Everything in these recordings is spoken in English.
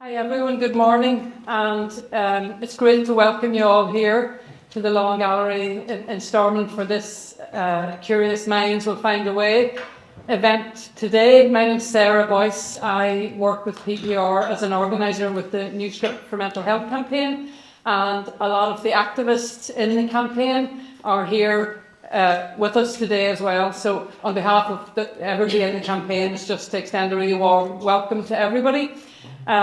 Hi everyone, good morning, and it's great to welcome you all here to the Lawn Gallery in Stormont for this Curious Minds Will Find a Way event today. My name is Sarah Boyce. I work with PPR as an organiser with the New Script for Mental Health campaign, and a lot of the activists in the campaign are here with us today as well. So on behalf of everybody in the campaign, it's just to extend a really warm welcome to everybody. We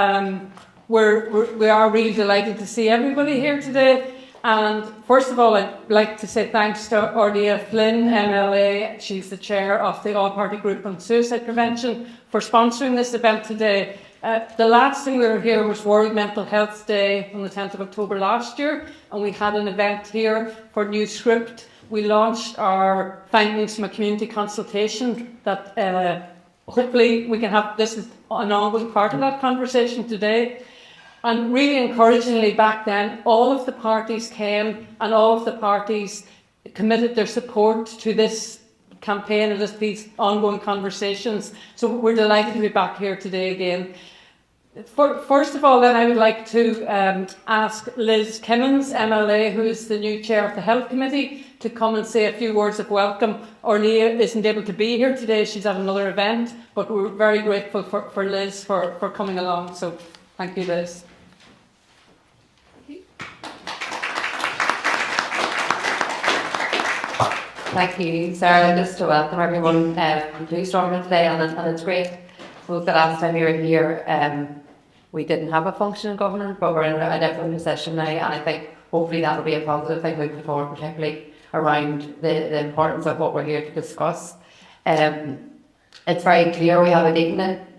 are really delighted to see everybody here today. And first of all, I'd like to say thanks to Orlia Flynn, MLA. She's the chair of the All-Party Group on Suicide Prevention, for sponsoring this event today. The last thing we were here was World Mental Health Day on the 10th of October last year, and we had an event here for New Script. We launched our findings from a community consultation that hopefully we can have. This is an ongoing part of that conversation today. And really encouragingly, back then, all of the parties came and all of the parties committed their support to this campaign and these ongoing conversations. So we're delighted to be back here today again. First of all, then, I would like to ask Liz Kimmins, MLA, who is the new chair of the Health Committee, to come and say a few words of welcome. Orlia isn't able to be here today, she's at another event, but we're very grateful for Liz for coming along. So thank you, Liz. Thank you, Sarah. Just to welcome everyone to Stormont today, and it's great. Well, the last time you were here, we didn't have a functioning government, but we're in a different position now, and I think hopefully that will be a positive thing moving forward, particularly around the importance of what we're here to discuss. It's very clear we have a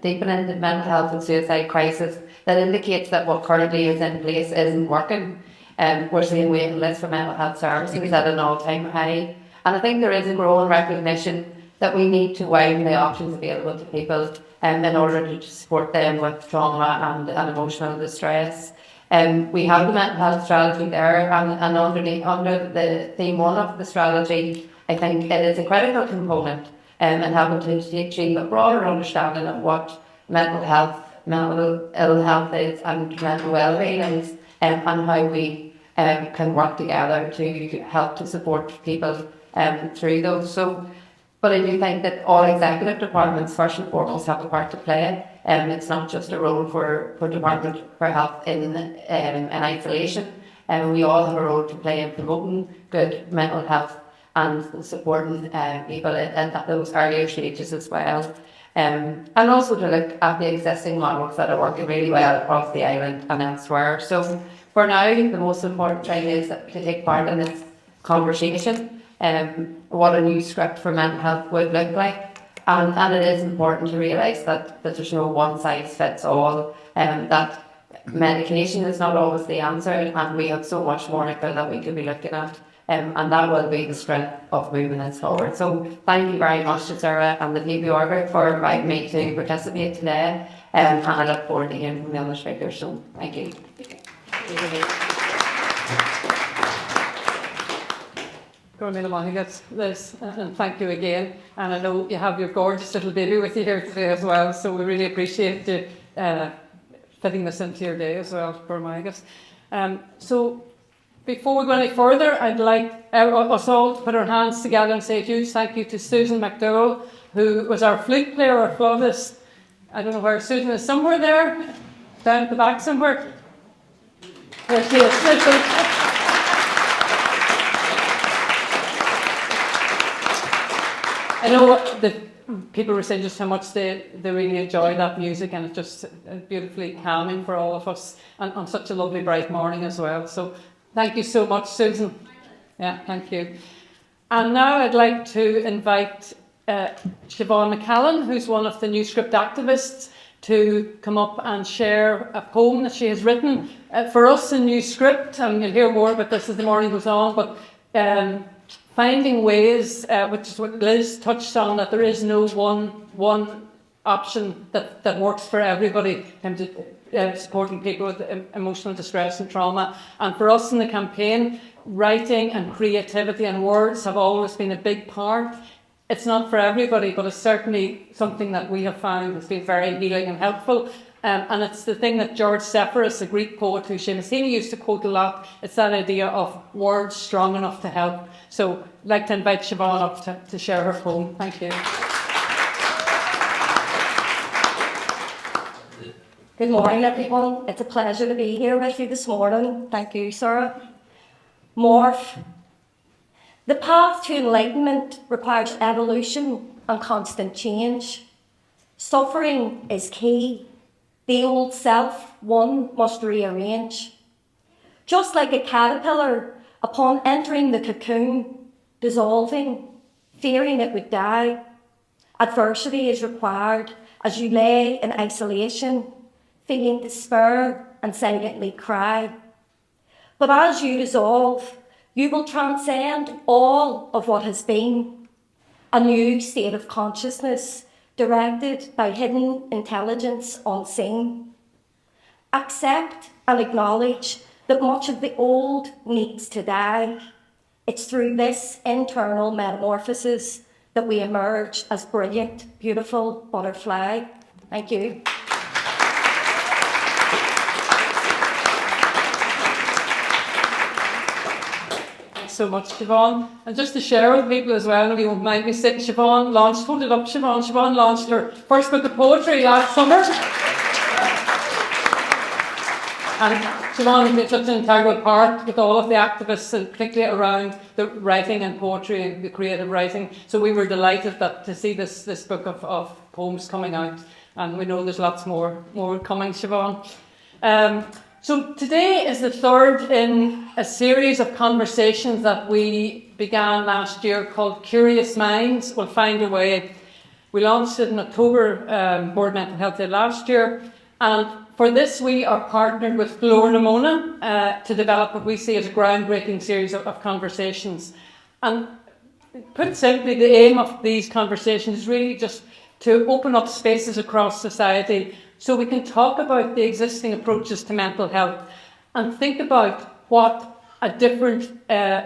deepening mental health and suicide crisis that indicates that what currently is in place isn't working. We're seeing waiting lists for mental health services at an all-time high, and I think there is a growing recognition that we need to widen the options available to people in order to support them with trauma and emotional distress. We have the mental health strategy there, and under the theme one of the strategy, I think it is a critical component in helping to achieve a broader understanding of what mental ill health is and mental well-being is, and how we can work together to help to support people through those. But I do think that all executive departments, first and foremost, have a part to play. It's not just a role for Department for Health in isolation. We all have a role to play in promoting good mental health and supporting people at those earlier stages as well. And also to look at the existing models that are working really well across the island and elsewhere. So for now, the most important thing is to take part in this conversation. What a new script for mental health would look like, and it is important to realise that there's no one size fits all, that medication is not always the answer, and we have so much more out there that we could be looking at, and that will be the strength of moving this forward. So thank you very much to Sarah and the PPR group for inviting me to participate today, and I look forward to hearing from the other speakers. So thank you. Liz, and thank you again. And I know you have your gorgeous little baby with you here today as well, so we really appreciate you fitting this into your day as well for Magus. So before we go any further, I'd like us all to put our hands together and say a huge thank you to Susan McDowell, who was our flute player, our flautist. I don't know where Susan is, somewhere there, down at the back somewhere. There she is. I know that people were saying just how much they really enjoy that music, and it's just beautifully calming for all of us, and on such a lovely bright morning as well. So thank you so much, Susan. Yeah, thank you. And now I'd like to invite Siobhan McCallan, who's one of the New Script activists, to come up and share a poem that she has written for us in New Script, and you'll hear more about this as the morning goes on, but finding ways, which is what Liz touched on, that there is no one option that works for everybody in terms of supporting people with emotional distress and trauma. And for us in the campaign, writing and creativity and words have always been a big part. It's not for everybody, but it's certainly something that we have found has been very healing and helpful. And it's the thing that George Sepphoris, a Greek poet who Seamus Heaney used to quote a lot. It's that idea of words strong enough to help. So I'd like to invite Siobhan up to share her poem. Thank you. Good morning, everyone. It's a pleasure to be here with you this morning. Thank you, Sarah. Morph. The path to enlightenment requires evolution and constant change. Suffering is key. The old self, one must rearrange. Just like a caterpillar, upon entering the cocoon, dissolving, fearing it would die, adversity is required as you lay in isolation, feeling despair and silently cry. But as you dissolve, you will transcend all of what has been, a new state of consciousness directed by hidden intelligence unseen. Accept and acknowledge that much of the old needs to die. It's through this internal metamorphosis that we emerge as brilliant, beautiful butterfly. Thank you. So much, Siobhan. And just to share with people as well, if you won't mind me saying, Siobhan launched, hold it up, Siobhan. Siobhan launched her first book of poetry last summer. And Siobhan has been such an integral part with all of the activists, and particularly around the writing and poetry and the creative writing. So we were delighted to see this book of poems coming out. And we know there's lots more coming, Siobhan. So today is the third in a series of conversations that we began last year called Curious Minds Will Find a Way. We launched it in October, Board Mental Health Day last year. And for this, we are partnered with Glór and Móna to develop what we see as a groundbreaking series of conversations. And put simply, the aim of these conversations is really just to open up spaces across society so we can talk about the existing approaches to mental health and think about what a different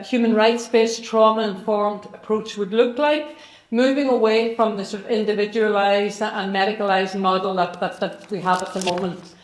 human rights-based, trauma-informed approach would look like, moving away from the sort of individualised and medicalised model that we have at the moment.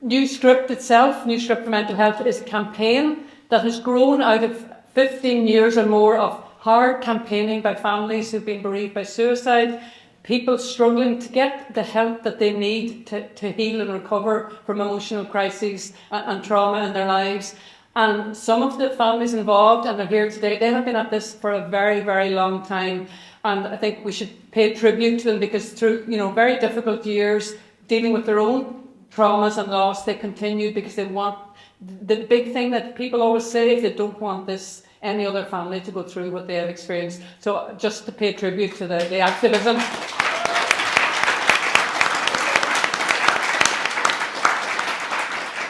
New Script itself, New Script for Mental Health, is a campaign that has grown out of 15 years or more of hard campaigning by families who've been bereaved by suicide, people struggling to get the help that they need to heal and recover from emotional crises and trauma in their lives. And some of the families involved, and they're here today, they have been at this for a very, very long time. And I think we should pay tribute to them because through very difficult years, dealing with their own traumas and loss, they continue because they want, the big thing that people always say is they don't want any other family to go through what they have experienced. So just to pay tribute to the activism.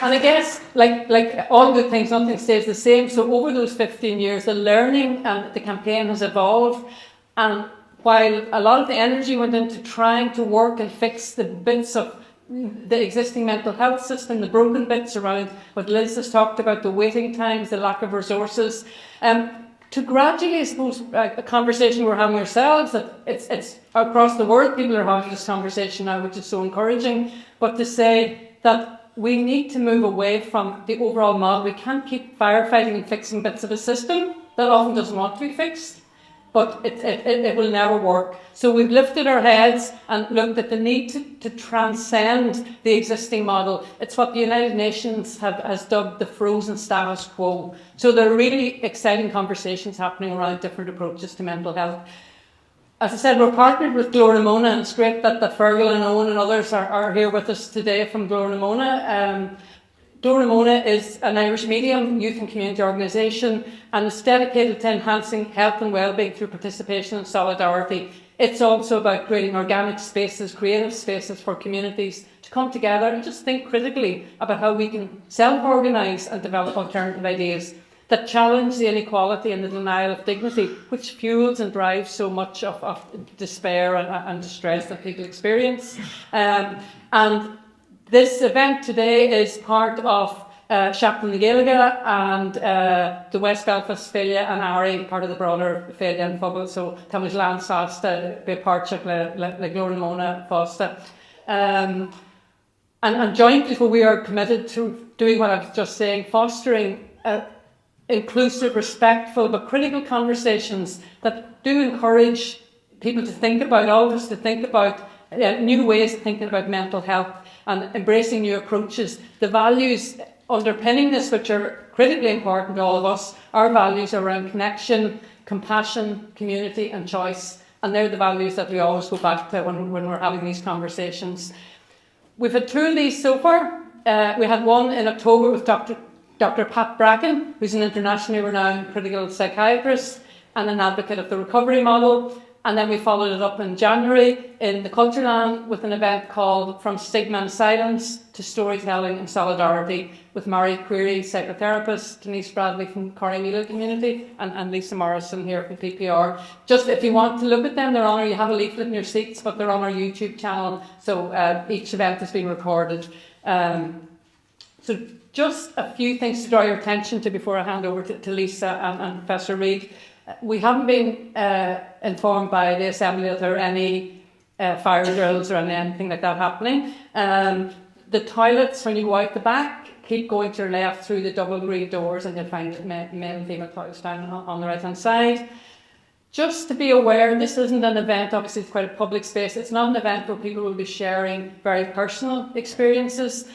And I guess, like all good things, nothing stays the same. So over those 15 years, the learning and the campaign has evolved. And while a lot of the energy went into trying to work and fix the bits of the existing mental health system, the broken bits around what Liz has talked about, the waiting times, the lack of resources, to gradually, I suppose, a conversation we're having ourselves, that it's across the world people are having this conversation now, which is so encouraging, but to say that we need to move away from the overall model. We can't keep firefighting and fixing bits of a system that often doesn't want to be fixed, but it will never work. So we've lifted our heads and looked at the need to transcend the existing model. It's what the United Nations has dubbed the frozen status quo. So there are really exciting conversations happening around different approaches to mental health. As I said, we're partnered with Glór and Móna, and it's great that Fergal and Owen and others are here with us today from Glór and Móna. Glór and Móna is an Irish medium youth and community organisation, and it's dedicated to enhancing health and well-being through participation and solidarity. It's also about creating organic spaces, creative spaces for communities to come together and just think critically about how we can self-organise and develop alternative ideas that challenge the inequality and the denial of dignity, which fuels and drives so much of despair and distress that people experience. And this event today is part of Seachtain na Gaeilge and the West Belfast Féile and Ari, part of the broader Féile and Phobal. So Thomas Lan Sásta, be páirt le Glór and Móna Fásta. And jointly, we are committed to doing what I was just saying, fostering inclusive, respectful, but critical conversations that do encourage people to think about, all of us to think about new ways of thinking about mental health and embracing new approaches. The values underpinning this, which are critically important to all of us, our values around connection, compassion, community and choice. And they're the values that we always go back to when we're having these conversations. We've had 2 of these so far. We had one in October with Dr. Pat Bracken, who's an internationally renowned critical psychiatrist and an advocate of the recovery model. And then we followed it up in January in the Cultureland with an event called From Stigma and Silence to Storytelling and Solidarity with Mary Query, psychotherapist, Denise Bradley from Corrymeela community, and Lisa Morrison here from PPR. Just if you want to look at them, they're on, you have a leaflet in your seats, but they're on our YouTube channel. So each event has been recorded. So just a few things to draw your attention to before I hand over to Lisa and Professor Reid. We haven't been informed by the Assembly that there are any fire drills or anything like that happening. The toilets, when you go out the back, keep going to your left through the double green doors and you'll find male and female toilets down on the right hand side. Just to be aware, this isn't an event, obviously it's quite a public space, it's not an event where people will be sharing very personal experiences,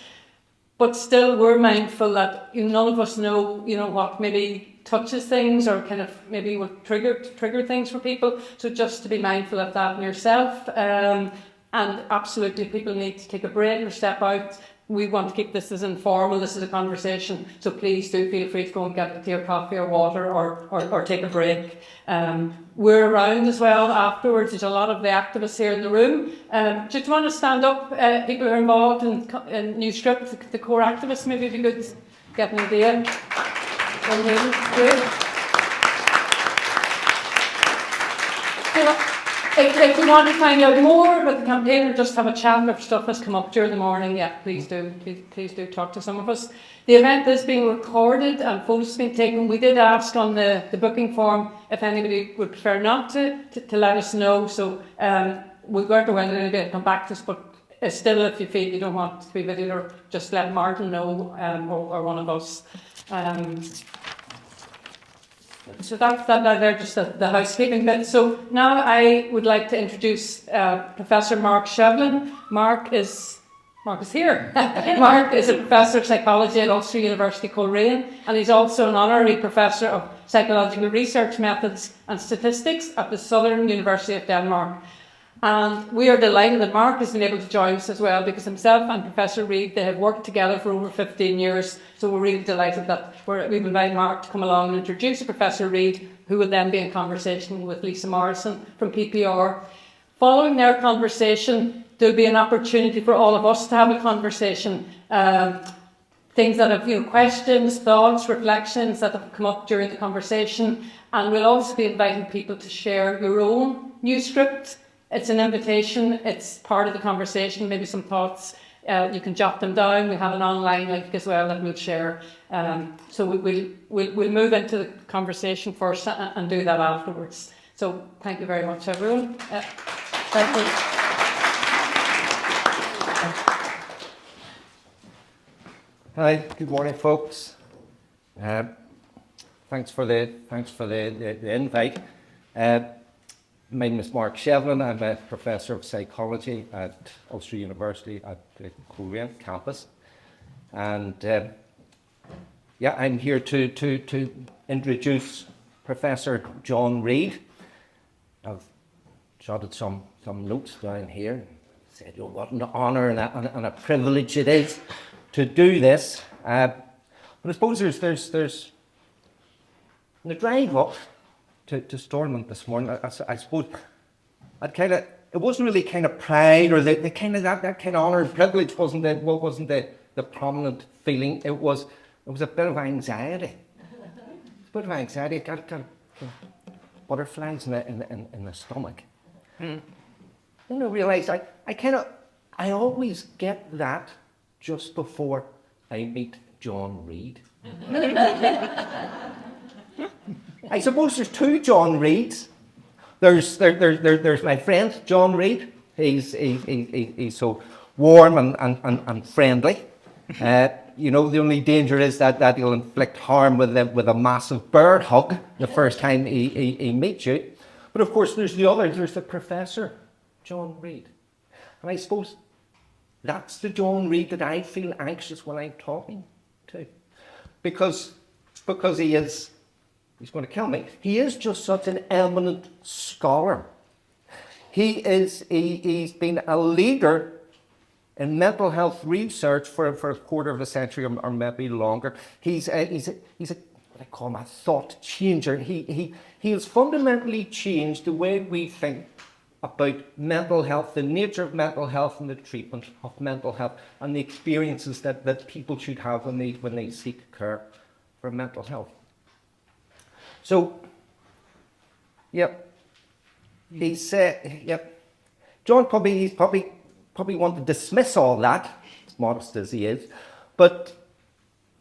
but still we're mindful that none of us know, what maybe touches things or kind of maybe will trigger things for people. So just to be mindful of that in yourself. And absolutely, people need to take a break or step out. We want to keep this as informal. This is a conversation. So please do feel free to go and get a tea or coffee or water or take a break. We're around as well afterwards. There's a lot of the activists here in the room. Just want to stand up, people who are involved in New Script, the core activists, maybe if you could get an idea. If you want to find out more about the campaign or just have a chat or stuff that's come up during the morning, please do talk to some of us. The event is being recorded and photos being taken. We did ask on the booking form if anybody would prefer not to let us know. So we weren't aware that anybody would come back to us, but still, if you feel you don't want to be videoed, or just let Martin know or one of us. So that's there, just the housekeeping bit. So now I would like to introduce Professor Mark Shevlin. Mark is here. Mark is a professor of psychology at Ulster University Coleraine, and he's also an honorary professor of psychological research methods and statistics at the Southern University of Denmark. And we are delighted that Mark has been able to join us as well, because himself and Professor Reid, they have worked together for over 15 years. So we're really delighted that we've invited Mark to come along and introduce Professor Reid, who will then be in conversation with Lisa Morrison from PPR. Following their conversation, there'll be an opportunity for all of us to have a conversation. Things that have, questions, thoughts, reflections that have come up during the conversation. And we'll also be inviting people to share your own new script. It's an invitation, it's part of the conversation, maybe some thoughts, you can jot them down. We have an online link as well that we'll share. So we'll move into the conversation first and do that afterwards. So thank you very much, everyone. Thank you. Hi, good morning, folks. Thanks for the invite. My name is Mark Shevlin. I'm a professor of psychology at Ulster University at the Coleraine campus. And I'm here to introduce Professor John Reid. I've jotted some notes down here. Said, what an honour and a privilege it is to do this. But I suppose there's the drive up to Stormont this morning. I suppose it wasn't really kind of pride or the kind of that kind of honour and privilege wasn't the prominent feeling. It was a bit of anxiety. Got butterflies in the stomach. Then I realised I always get that just before I meet John Reid. I suppose there's two John Reids. There's my friend John Reid. He's so warm and friendly. You know, the only danger is that he'll inflict harm with a massive bird hug the first time he meets you. But of course, there's the Professor, John Reid. And I suppose that's the John Reid that I feel anxious when I'm talking to. Because he's going to kill me. He is just such an eminent scholar. He's been a leader in mental health research for a quarter of a century or maybe longer. He's a what I call him, a thought changer. He has fundamentally changed the way we think about mental health, the nature of mental health and the treatment of mental health and the experiences that people should have when they seek care for mental health. So, John probably want to dismiss all that, as modest as he is, but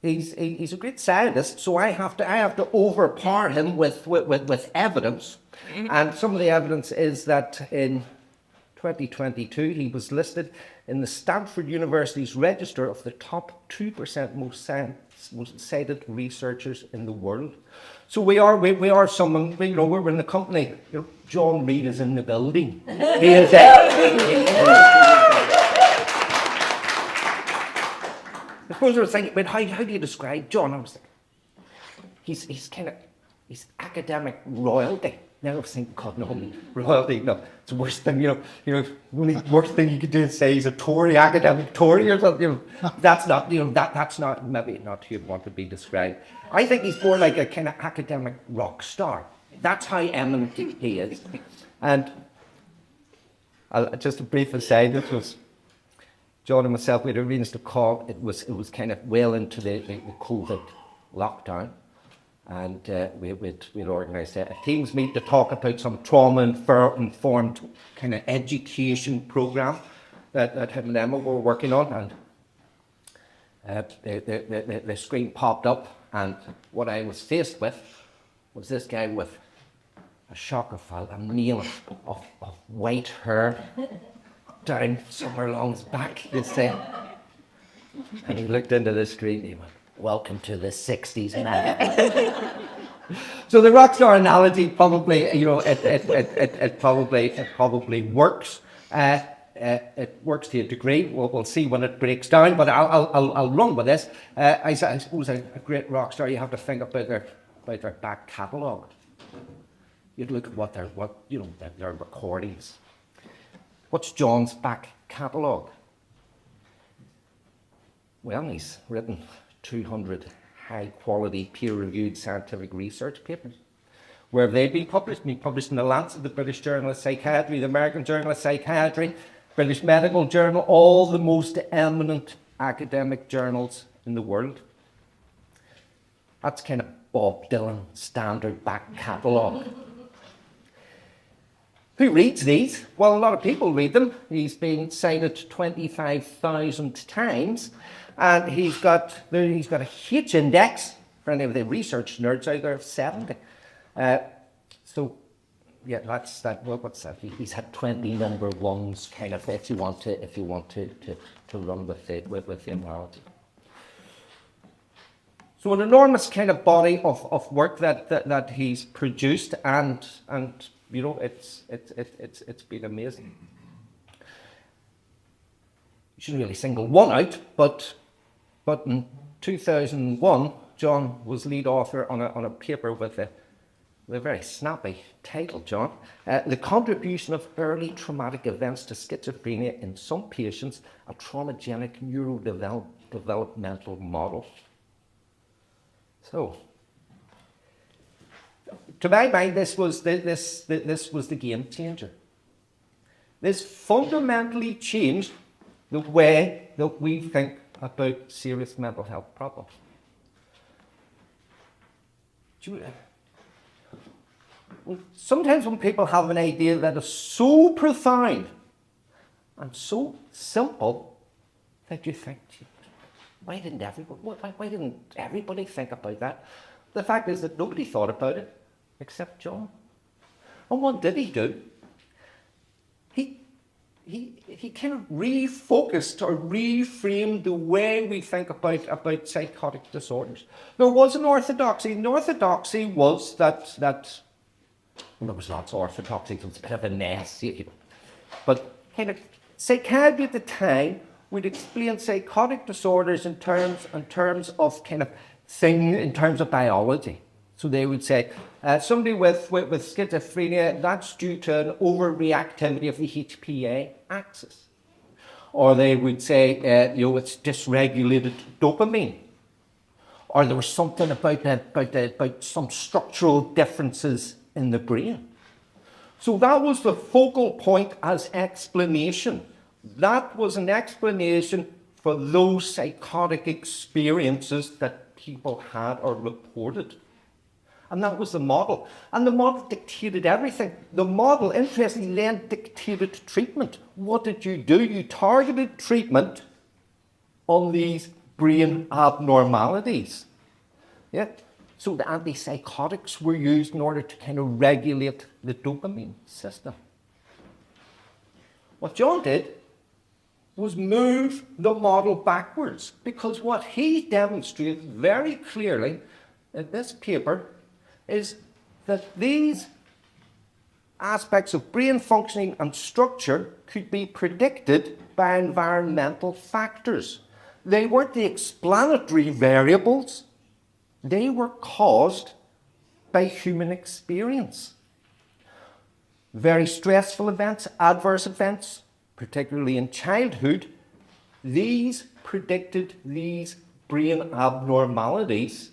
he's a great scientist, so I have to overpower him with evidence. And some of the evidence is that in 2022 he was listed in the Stanford University's register of the top 2% most cited researchers in the world. So we are someone, you know, we're in the company. You know, John Reid is in the building. He is I suppose I was thinking, but how do you describe John? I was thinking, he's academic royalty. Now I was thinking, God, no, royalty, no, it's worse than, the only worst thing you could do is say he's a Tory, academic Tory or something. That's not, that's not, maybe not who you'd want to be described. I think he's more like a kind of academic rock star. That's how eminent he is. And just a brief aside, this was John and myself, we had arranged a call. It was kind of well into the COVID lockdown. And we'd organised a Teams meet to talk about some trauma-informed kind of education programme that him and Emma were working on. And the screen popped up, and what I was faced with was this guy with a shocker file, a nail of white hair down somewhere along his back, you'd say. And he looked into the screen and he went, "Welcome to the 60s, man." So the rock star analogy probably, it probably works. It works to a degree. We'll see when it breaks down, but I'll run with this. I suppose a great rock star, you have to think about their back catalogue. You'd look at their recordings. What's John's back catalogue? Well, he's written 200 high-quality, peer-reviewed scientific research papers. Where have they been published? Been published in the Lancet, the British Journal of Psychiatry, the American Journal of Psychiatry, British Medical Journal, all the most eminent academic journals in the world. That's kind of Bob Dylan standard back catalogue. Who reads these? Well, a lot of people read them. He's been cited 25,000 times. And he's got a H index for any of the research nerds out there of 70. So, yeah, that's that. Well, what's that? He's had 20 number ones, kind of. If you want to run with the analogy. So, an enormous kind of body of work that he's produced, and it's been amazing. You shouldn't really single one out, but in 2001, John was lead author on a paper with a very snappy title, John. The contribution of early traumatic events to schizophrenia in some patients, a traumagenic neurodevelopmental model. So, to my mind, this was the game changer. This fundamentally changed the way that we think about serious mental health problems. Sometimes when people have an idea that is so profound and so simple that you think, why didn't everybody think about that? The fact is that nobody thought about it except John. And what did he do? he kind of refocused or reframed the way we think about psychotic disorders. There was an orthodoxy. And the orthodoxy was that there was lots of orthodoxy, it was a bit of a mess, but kind of psychiatry at the time would explain psychotic disorders in terms of kind of thing, in terms of biology. So they would say, somebody with schizophrenia, that's due to an overreactivity of the HPA axis. Or they would say, it's dysregulated dopamine. Or there was something about some structural differences in the brain. So that was the focal point as explanation. That was an explanation for those psychotic experiences that people had or reported. And that was the model. And the model dictated everything. The model, interestingly, then dictated treatment. What did you do? You targeted treatment on these brain abnormalities. Yeah. So the antipsychotics were used in order to kind of regulate the dopamine system. What John did was move the model backwards, because what he demonstrated very clearly in this paper is that these aspects of brain functioning and structure could be predicted by environmental factors. They weren't the explanatory variables, they were caused by human experience. Very stressful events, adverse events, particularly in childhood, these predicted these brain abnormalities.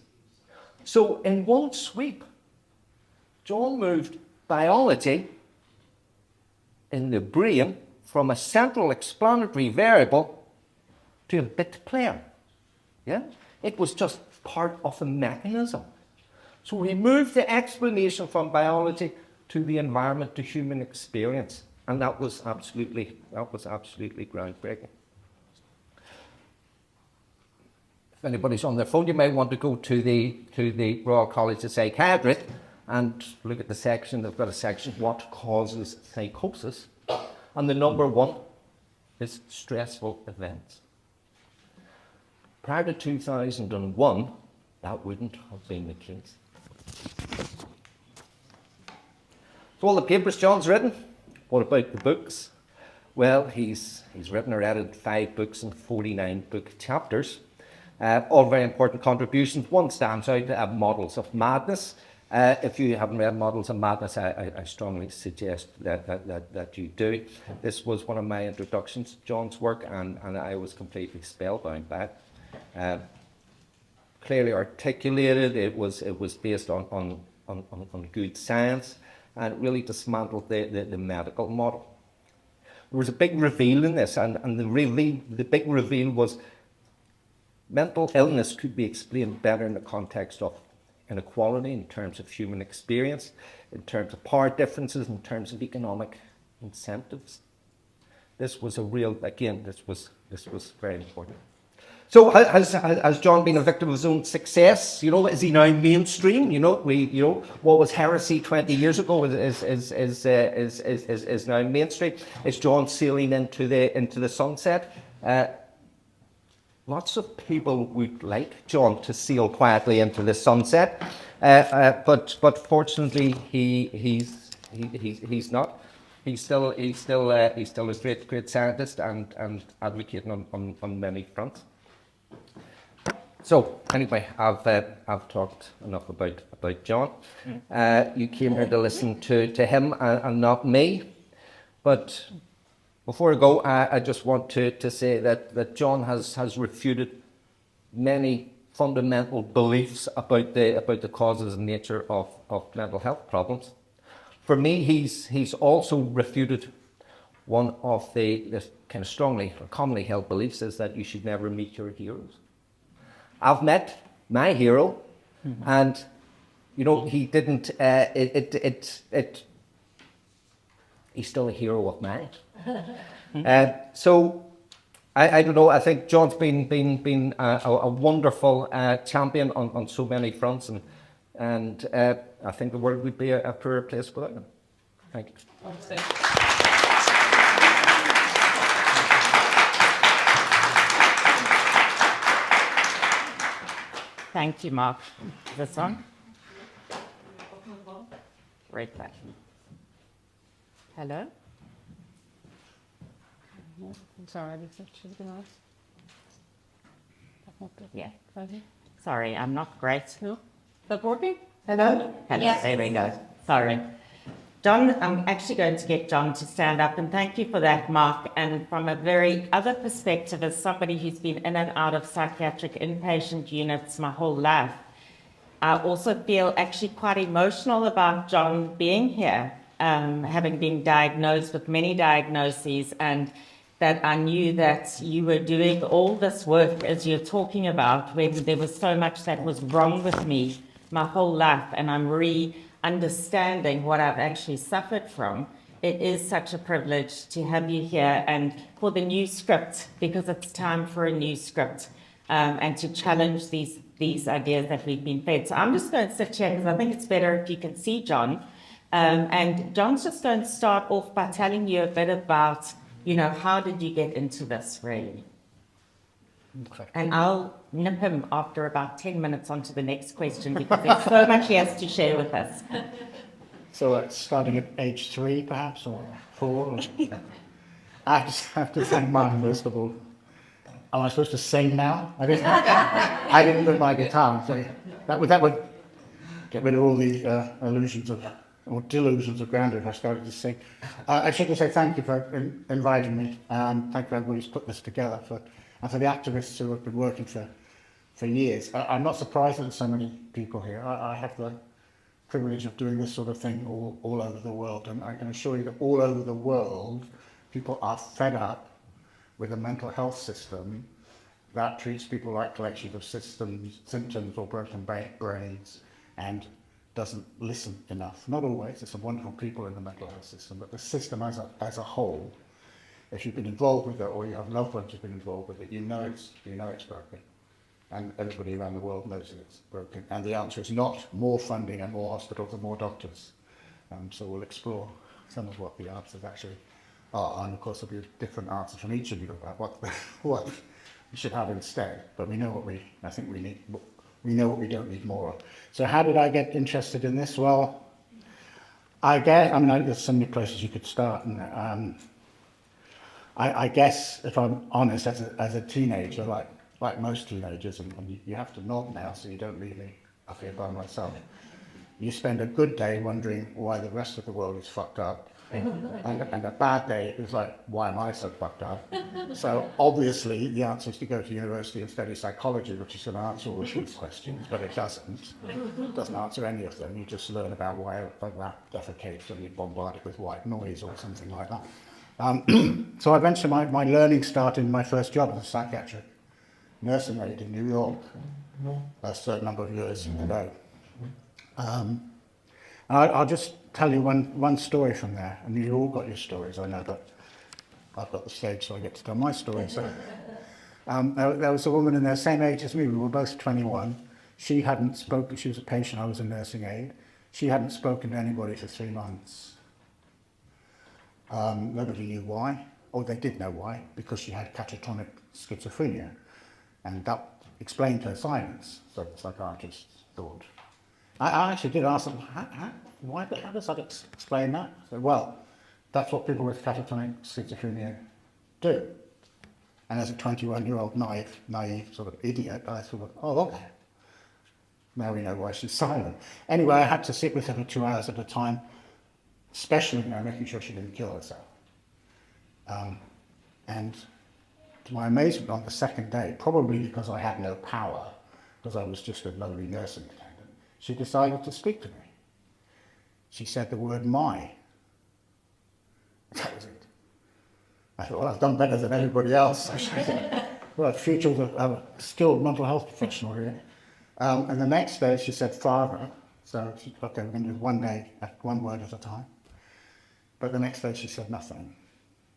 So in one sweep, John moved biology in the brain from a central explanatory variable to a bit player. Yeah? It was just part of a mechanism. So we moved the explanation from biology to the environment, to human experience. And that was absolutely groundbreaking. If anybody's on their phone, you may want to go to the Royal College of Psychiatry and look at the section. They've got a section, what causes psychosis? And the number one is stressful events. Prior to 2001, that wouldn't have been the case. So all the papers John's written, what about the books? Well, he's written or edited 5 books and 49 book chapters. All very important contributions. One stands out, Models of Madness. If you haven't read Models of Madness, I strongly suggest that you do. This was one of my introductions to John's work, and I was completely spellbound by it. Clearly articulated, it was based on good science, and it really dismantled the medical model. There was a big reveal in this, and the big reveal was mental illness could be explained better in the context of inequality, in terms of human experience, in terms of power differences, in terms of economic incentives. This was this was very important. So has John been a victim of his own success? Is he now mainstream? What was heresy 20 years ago is now mainstream. Is John sailing into the sunset? Lots of people would like John to sail quietly into the sunset, but fortunately he's not. He's still a great scientist and advocating on many fronts. So anyway, I've talked enough about John. You came here to listen to him and not me. But before I go, I just want to say that John has refuted many fundamental beliefs about the causes and nature of mental health problems. For me, he's also refuted one of the kind of strongly or commonly held beliefs, is that you should never meet your heroes. I've met my hero, and he didn't. He's still a hero of mine. So I don't know. I think John's been a wonderful champion on so many fronts, and I think the world would be a poorer place without him. Thank you. Thank you, Mark. This one? Right back. Hello? I'm sorry, I didn't she's been asked. Yeah. Sorry, I'm not great. No? Is that working? Hello? Hello, Yes. there we go. Sorry. John, I'm actually going to get John to stand up, and thank you for that, Mark. And from a very other perspective, as somebody who's been in and out of psychiatric inpatient units my whole life, I also feel actually quite emotional about John being here, having been diagnosed with many diagnoses, and that I knew that you were doing all this work as you're talking about, when there was so much that was wrong with me my whole life, and I'm understanding what I've actually suffered from. It is such a privilege to have you here, and for the new script, because it's time for a new script, and to challenge these ideas that we've been fed. So I'm just going to sit here because I think it's better if you can see John. And John's just going to start off by telling you a bit about, how did you get into this, really? Okay. And I'll nip him after about 10 minutes onto the next question, because there's so much he has to share with us. So starting at age 3, perhaps, or 4? I just have to thank Mark, first of all. Am I supposed to sing now? I didn't bring my guitar, so that would get rid of all the illusions of, or delusions of grandeur if I started to sing. I should just say thank you for inviting me, and thank you for everybody who's put this together, and for the activists who have been working for years. I'm not surprised that there's so many people here. I have the privilege of doing this sort of thing all over the world, and I can assure you that all over the world, people are fed up with a mental health system that treats people like collections of symptoms or broken brains and doesn't listen enough. Not always, there's some wonderful people in the mental health system, but the system as a whole, if you've been involved with it or you have loved ones who've been involved with it, you know it's broken. And everybody around the world knows that it's broken. And the answer is not more funding and more hospitals and more doctors. So we'll explore some of what the answers actually are. And of course there'll be a different answer from each of you about what we should have instead. But we know what we need. We know what we don't need more of. So how did I get interested in this? Well, there's so many places you could start. And I guess, if I'm honest, as a teenager, like most teenagers, and you have to nod now so you don't leave me up here by myself, you spend a good day wondering why the rest of the world is fucked up, and a bad day is like, why am I so fucked up? So obviously the answer is to go to university and study psychology, which is going to answer all of these questions, but it doesn't. It doesn't answer any of them. You just learn about why a rat defecates and you're bombarded with white noise or something like that. So eventually my learning started in my first job as a psychiatric nursing aide in New York, a certain number of years ago. I'll just tell you one story from there, and you all got your stories, I know, but I've got the stage, so I get to tell my story. So, there was a woman in the same age as me. We were both 21. She hadn't spoken. She was a patient. I was a nursing aide. She hadn't spoken to anybody for 3 months. Nobody knew why, or they did know why, because she had catatonic schizophrenia, and that explained her silence. So the psychiatrist thought. I actually did ask them, how does that explain that? I said, well, that's what people with catatonic schizophrenia do. And as a 21-year-old naive sort of idiot, I thought, oh, okay. Now we know why she's silent. Anyway, I had to sit with her for 2 hours at a time, especially making sure she didn't kill herself. And to my amazement, on the second day, probably because I had no power, because I was just a lowly nursing attendant, she decided to speak to me. She said the word "my." That was it. I thought, well, I've done better than everybody else. Well, the future of a skilled mental health professional here. And the next day she said "father." So she said, okay, we're going to do one day, one word at a time. But the next day she said nothing.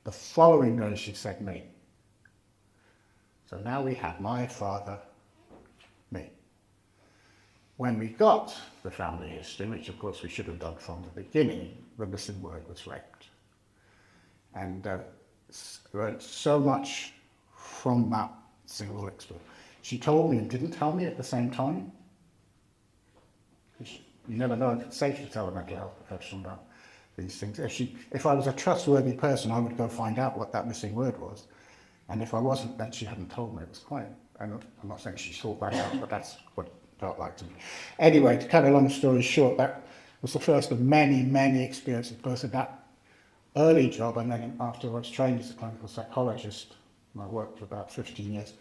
The following day she said "me." So now we have my father, me. When we got the family history, which of course we should have done from the beginning, the missing word was raped. And so much from that single She told me and didn't tell me at the same time. You never know if it's safe to tell a mental health professional about these things. If I was a trustworthy person, I would go find out what that missing word was. And if I wasn't, then she hadn't told me. It was quite, I'm not saying she sought that out, but that's what it felt like to me. Anyway, to cut a long story short, that was the first of many, many experiences, both of that early job and then after I was trained as a clinical psychologist. I worked for about 15 years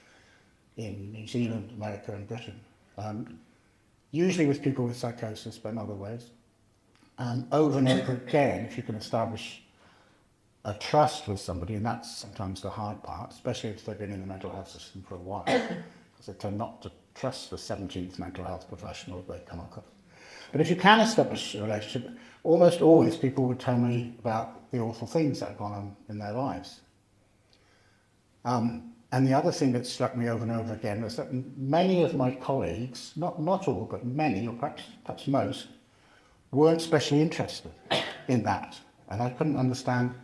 in New Zealand, America and Britain. Usually with people with psychosis, but in other ways. And over again, if you can establish a trust with somebody, and that's sometimes the hard part, especially if they've been in the mental health system for a while, because they tend not to trust the 17th mental health professional they come across. But if you can establish a relationship, almost always people would tell me about the awful things that have gone on in their lives. And the other thing that struck me over and over again was that many of my colleagues, not all, but many, or perhaps most, weren't especially interested in that. And I couldn't understand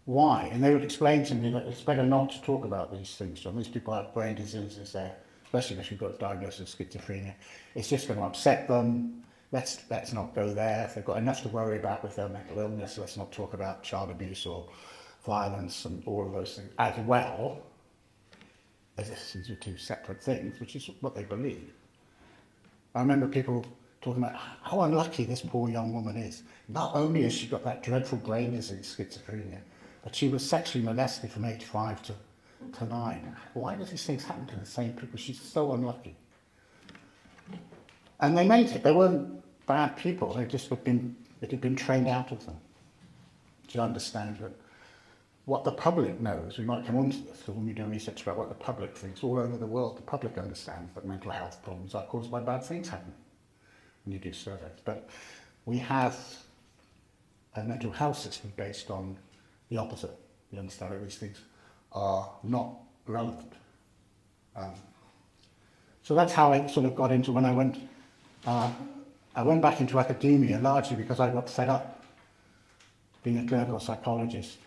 why. And they would explain to me that it's better not to talk about these things, John. These people have brain diseases there, especially if you've got a diagnosis of schizophrenia. It's just going to upset them. Let's not go there. If they've got enough to worry about with their mental illness, let's not talk about child abuse or violence and all of those things as well, as if these are two separate things, which is what they believe. I remember people talking about how unlucky this poor young woman is. Not only has she got that dreadful brain disease, schizophrenia, but she was sexually molested from age 5 to 9. Why do these things happen to the same people? She's so unlucky. And they meant it. They weren't bad people. They just had been trained out of them to understand that what the public knows, we might come on to this, because when we do research about what the public thinks, all over the world, the public understands that mental health problems are caused by bad things happening when you do surveys. But we have a mental health system based on the opposite. We understand that these things are not relevant. So that's how I sort of got into when I went back into academia, largely because I got fed up being a clinical psychologist,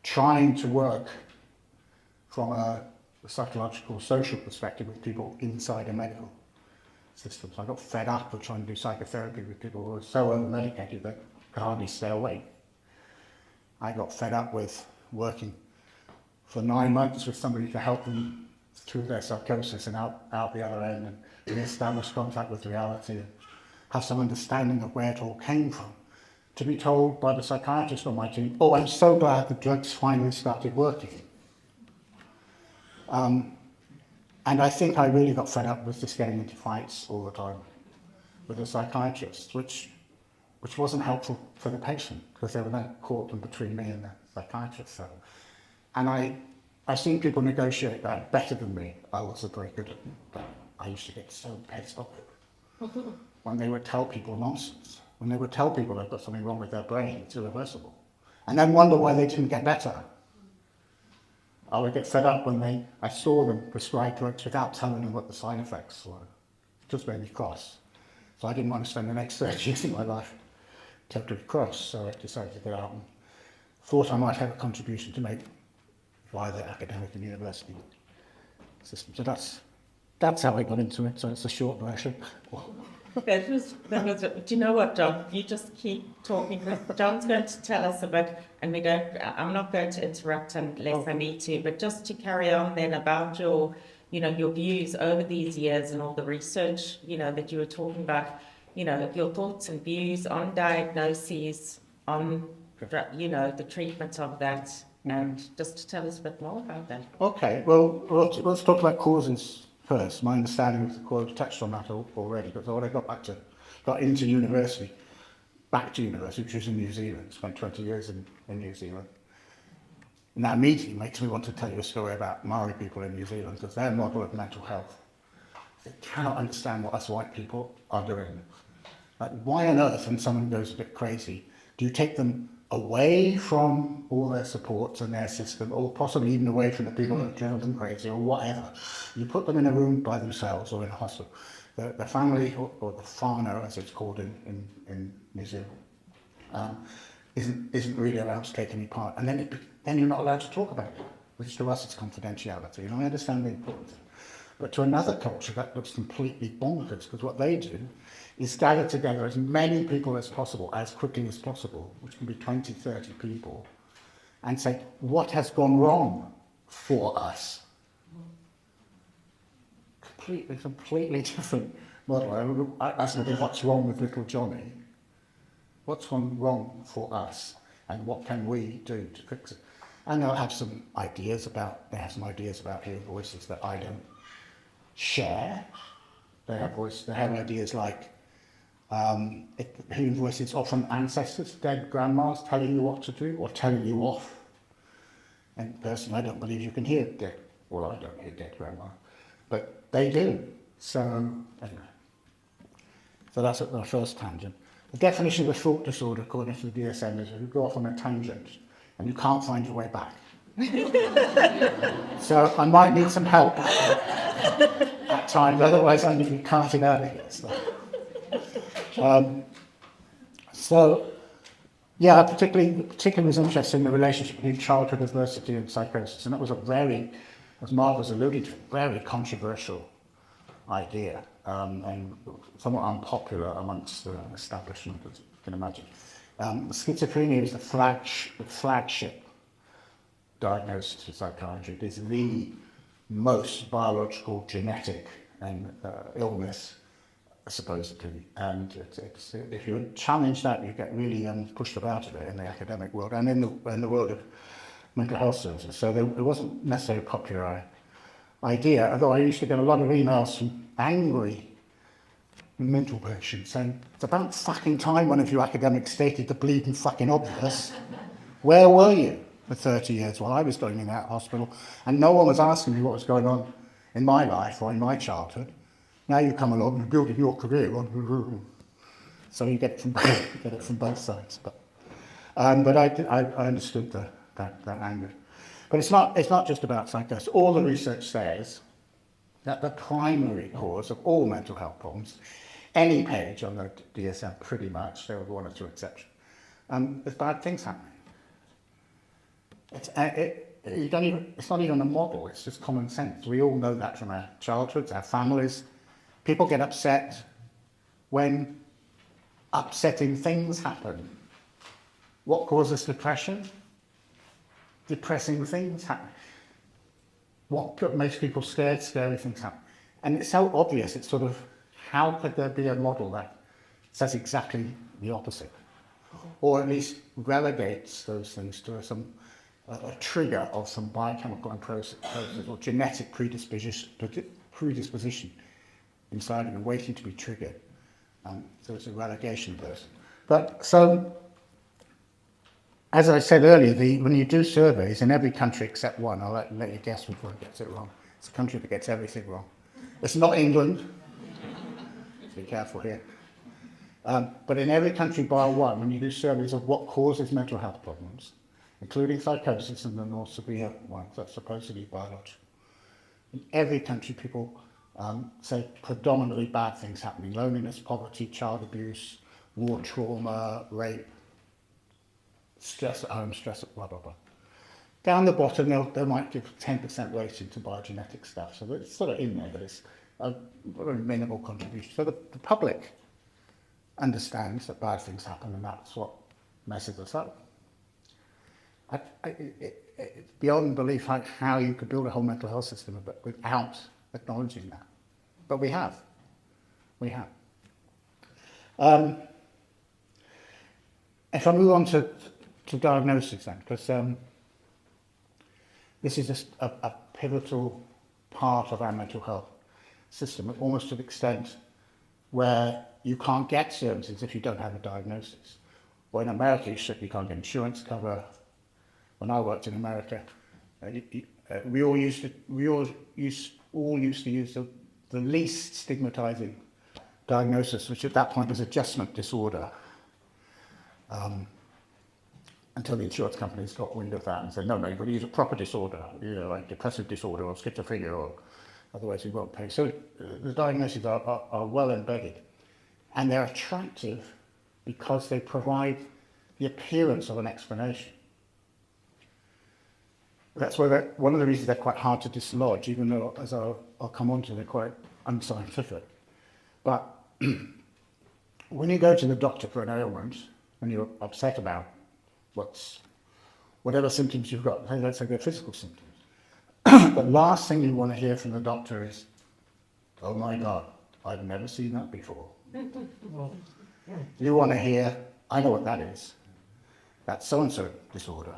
trying to work from a psychological, social perspective with people inside a medical system. So I got fed up of trying to do psychotherapy with people who were so over-medicated they could hardly stay awake. I got fed up with working for 9 months with somebody to help them through their psychosis and out the other end and re-establish contact with reality and have some understanding of where it all came from. To be told by the psychiatrist on my team, oh, I'm so glad the drugs finally started working. And I think I really got fed up with just getting into fights all the time with the psychiatrist, which wasn't helpful for the patient, because they were then caught in between me and the psychiatrist. So, and I've seen people negotiate that better than me. I wasn't very good at it, but I used to get so pissed off when they would tell people nonsense. When they would tell people they've got something wrong with their brain, it's irreversible, and then wonder why they didn't get better. I would get fed up when I saw them prescribe drugs without telling them what the side effects were. It just made me cross. So I didn't want to spend the next 30 years of my life totally cross, so I decided to get out and thought I might have a contribution to make via the academic and university system. So that's how I got into it, so it's a short version. That was, do you know what, John? You just keep talking. John's going to tell us about, and I'm not going to interrupt unless I need to, but just to carry on then about your views over these years and all the research, that you were talking about, your thoughts and views on diagnoses, on, the treatment of that, and just to tell us a bit more about that. Okay, well, let's talk about causes first. My understanding of the cause touched on that already, because when I got into university, which was in New Zealand, spent 20 years in New Zealand. And that immediately makes me want to tell you a story about Maori people in New Zealand, because their model of mental health, they cannot understand what us white people are doing. Like, why on earth, when someone goes a bit crazy, do you take them away from all their supports and their system, or possibly even away from the people that drive them crazy, or whatever? You put them in a room by themselves or in a hospital. The family, or the whānau, as it's called in New Zealand, isn't really allowed to take any part. And then you're not allowed to talk about it, which to us is confidentiality. I understand the importance. But to another culture, that looks completely bonkers, because what they do is gather together as many people as possible, as quickly as possible, which can be 20, 30 people, and say, what has gone wrong for us? Completely different model. I asked them, what's wrong with little Johnny? What's gone wrong for us? And what can we do to fix it? And they have some ideas about hearing voices that I don't share. They have ideas like hearing voices are from ancestors, dead grandmas telling you what to do or telling you off. And personally, I don't believe you can hear dead. Well, I don't hear dead grandma, but they do. So anyway, so that's the first tangent. The definition of a thought disorder, according to the DSM, is if you go off on a tangent and you can't find your way back. So I might need some help at times, otherwise I'm going to be carted out of here. So yeah, I particularly was interested in the relationship between childhood adversity and psychosis, and that was a very, as Mark was alluding to, very controversial idea, and somewhat unpopular amongst the establishment, as you can imagine. Schizophrenia is the flagship diagnosis of psychiatry. It is the most biological, genetic illness, supposedly, and if you challenge that, you get really pushed about a bit in the academic world and in the world of mental health services. So it wasn't necessarily a popular idea, although I used to get a lot of emails from angry mental patients saying, it's about fucking time one of you academics stated the bleeding fucking obvious. Where were you for 30 years while I was going in that hospital? And no one was asking me what was going on in my life or in my childhood. Now you come along and building your career on, so you get it from both sides. But I understood that anger. But it's not just about psychosis. All the research says that the primary cause of all mental health problems, any page on the DSM pretty much, there were one or two exceptions, is bad things happening. It's not even a model, it's just common sense. We all know that from our childhoods, our families. People get upset when upsetting things happen. What causes depression? Depressing things happen. What makes people scared? Scary things happen. And it's so obvious, it's sort of, how could there be a model that says exactly the opposite? Or at least relegates those things to a trigger of some biochemical process or genetic predisposition inside of them, waiting to be triggered. So it's a relegation person. But so, as I said earlier, when you do surveys in every country except one, I'll let you guess before it gets it wrong. It's a country that gets everything wrong. It's not England. Be careful here. But in every country bar one, when you do surveys of what causes mental health problems, including psychosis and the more severe ones that's supposedly biological, in every country people say predominantly bad things happening: loneliness, poverty, child abuse, war trauma, rape, stress at home, stress at blah, blah, blah. Down the bottom, they might give 10% weighting to biogenetic stuff, so it's sort of in there, but it's a very minimal contribution. So the public understands that bad things happen, and that's what messes us up. It's beyond belief how you could build a whole mental health system without acknowledging that. But we have. If I move on to diagnosis then, because this is just a pivotal part of our mental health system, almost to the extent where you can't get services if you don't have a diagnosis. Or in America, you can't get insurance cover. When I worked in America, we all used to use the least stigmatizing diagnosis, which at that point was adjustment disorder. Until the insurance companies got wind of that and said, no, you've got to use a proper disorder, like depressive disorder or schizophrenia, or otherwise we won't pay. So the diagnoses are well embedded, and they're attractive because they provide the appearance of an explanation. That's why one of the reasons they're quite hard to dislodge, even though, as I'll I'll come on to, they're quite unscientific. But when you go to the doctor for an ailment, and you're upset about whatever symptoms you've got, let's say they're physical symptoms, the last thing you want to hear from the doctor is, "Oh my God, I've never seen that before." You want to hear, "I know what that is. That's so-and-so disorder,"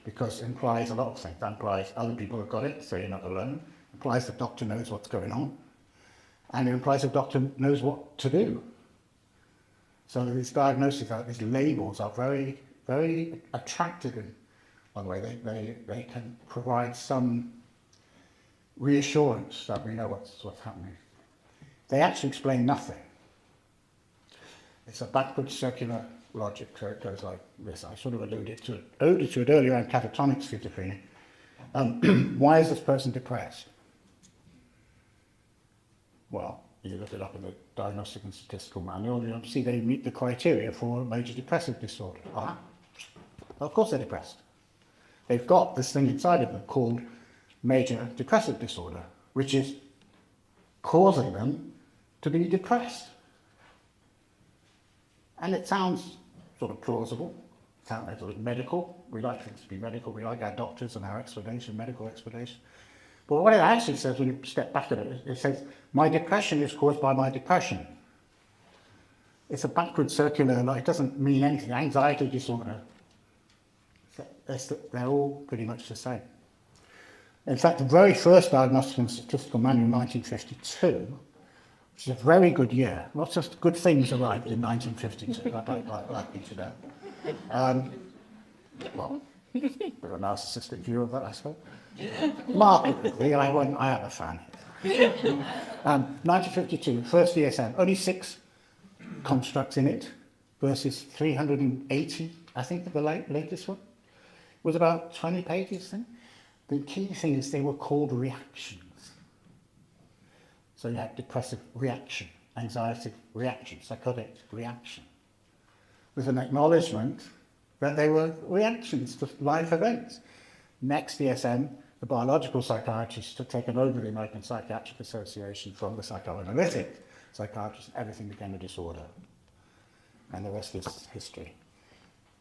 because it implies a lot of things. That implies other people have got it, so you're not alone. It implies the doctor knows what's going on. And it implies the doctor knows what to do. So these diagnoses, these labels are very, very attractive in one way. They can provide some reassurance that we know what's happening. They actually explain nothing. It's a backward circular logic, so it goes like this. I sort of alluded to it earlier around catatonic schizophrenia. Why is this person depressed? Well, you look it up in the Diagnostic and Statistical Manual, you see they meet the criteria for a major depressive disorder. Well, of course they're depressed. They've got this thing inside of them called major depressive disorder, which is causing them to be depressed. And it sounds sort of plausible, it sounds sort of medical. We like things to be medical, we like our doctors and our explanation, medical explanation. But what it actually says when you step back at it, it says, my depression is caused by my depression. It's a backward circular, like, it doesn't mean anything. Anxiety disorder, they're all pretty much the same. In fact, the very first Diagnostic and Statistical Manual in 1952, which is a very good year. Lots of good things arrived in 1952, like me today. Well, a bit of a narcissistic view of that, I suppose. Markedly, I am a fan. 1952, first DSM, only 6 constructs in it versus 380, I think the latest one was about 20 pages. The key thing is they were called reactions. So you had depressive reaction, anxiety reaction, psychotic reaction, with an acknowledgement that they were reactions to life events. Next DSM, the biological psychiatrists took taken over the American Psychiatric Association from the psychoanalytic psychiatrists, everything became a disorder. And the rest is history.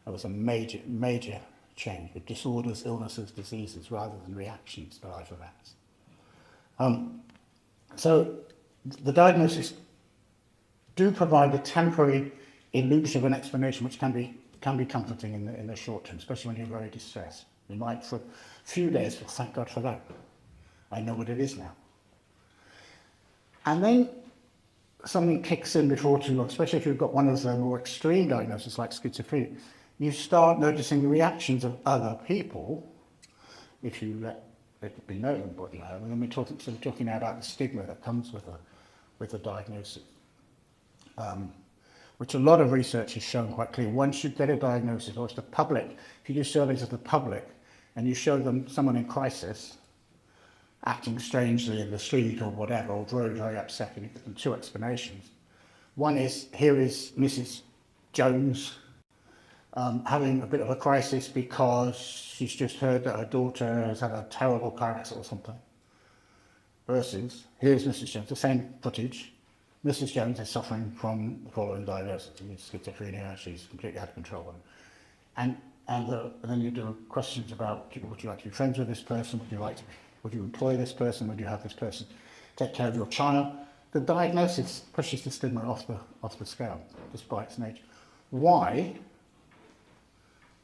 There was a major, major change with disorders, illnesses, diseases, rather than reactions to life events. So the diagnoses do provide a temporary illusion of an explanation which can be comforting in the short term, especially when you're very distressed. You might for a few days, well, thank God for that. I know what it is now. And then something kicks in before too long, especially if you've got one of the more extreme diagnoses like schizophrenia. You start noticing the reactions of other people if you let it be known. But when we're talking now about the stigma that comes with a diagnosis, which a lot of research has shown quite clearly. Once you get a diagnosis, or it's the public, if you do surveys of the public and you show them someone in crisis, acting strangely in the street or whatever, or very, very upset, and you give them 2 explanations. One is, here is Mrs. Jones having a bit of a crisis because she's just heard that her daughter has had a terrible car accident or something. Versus, here's Mrs. Jones, the same footage. Mrs. Jones is suffering from the following diagnosis, schizophrenia, she's completely out of control. And then you do questions about, would you like to be friends with this person? Would you employ this person? Would you have this person take care of your child? The diagnosis pushes the stigma off the scale, just by its nature. Why?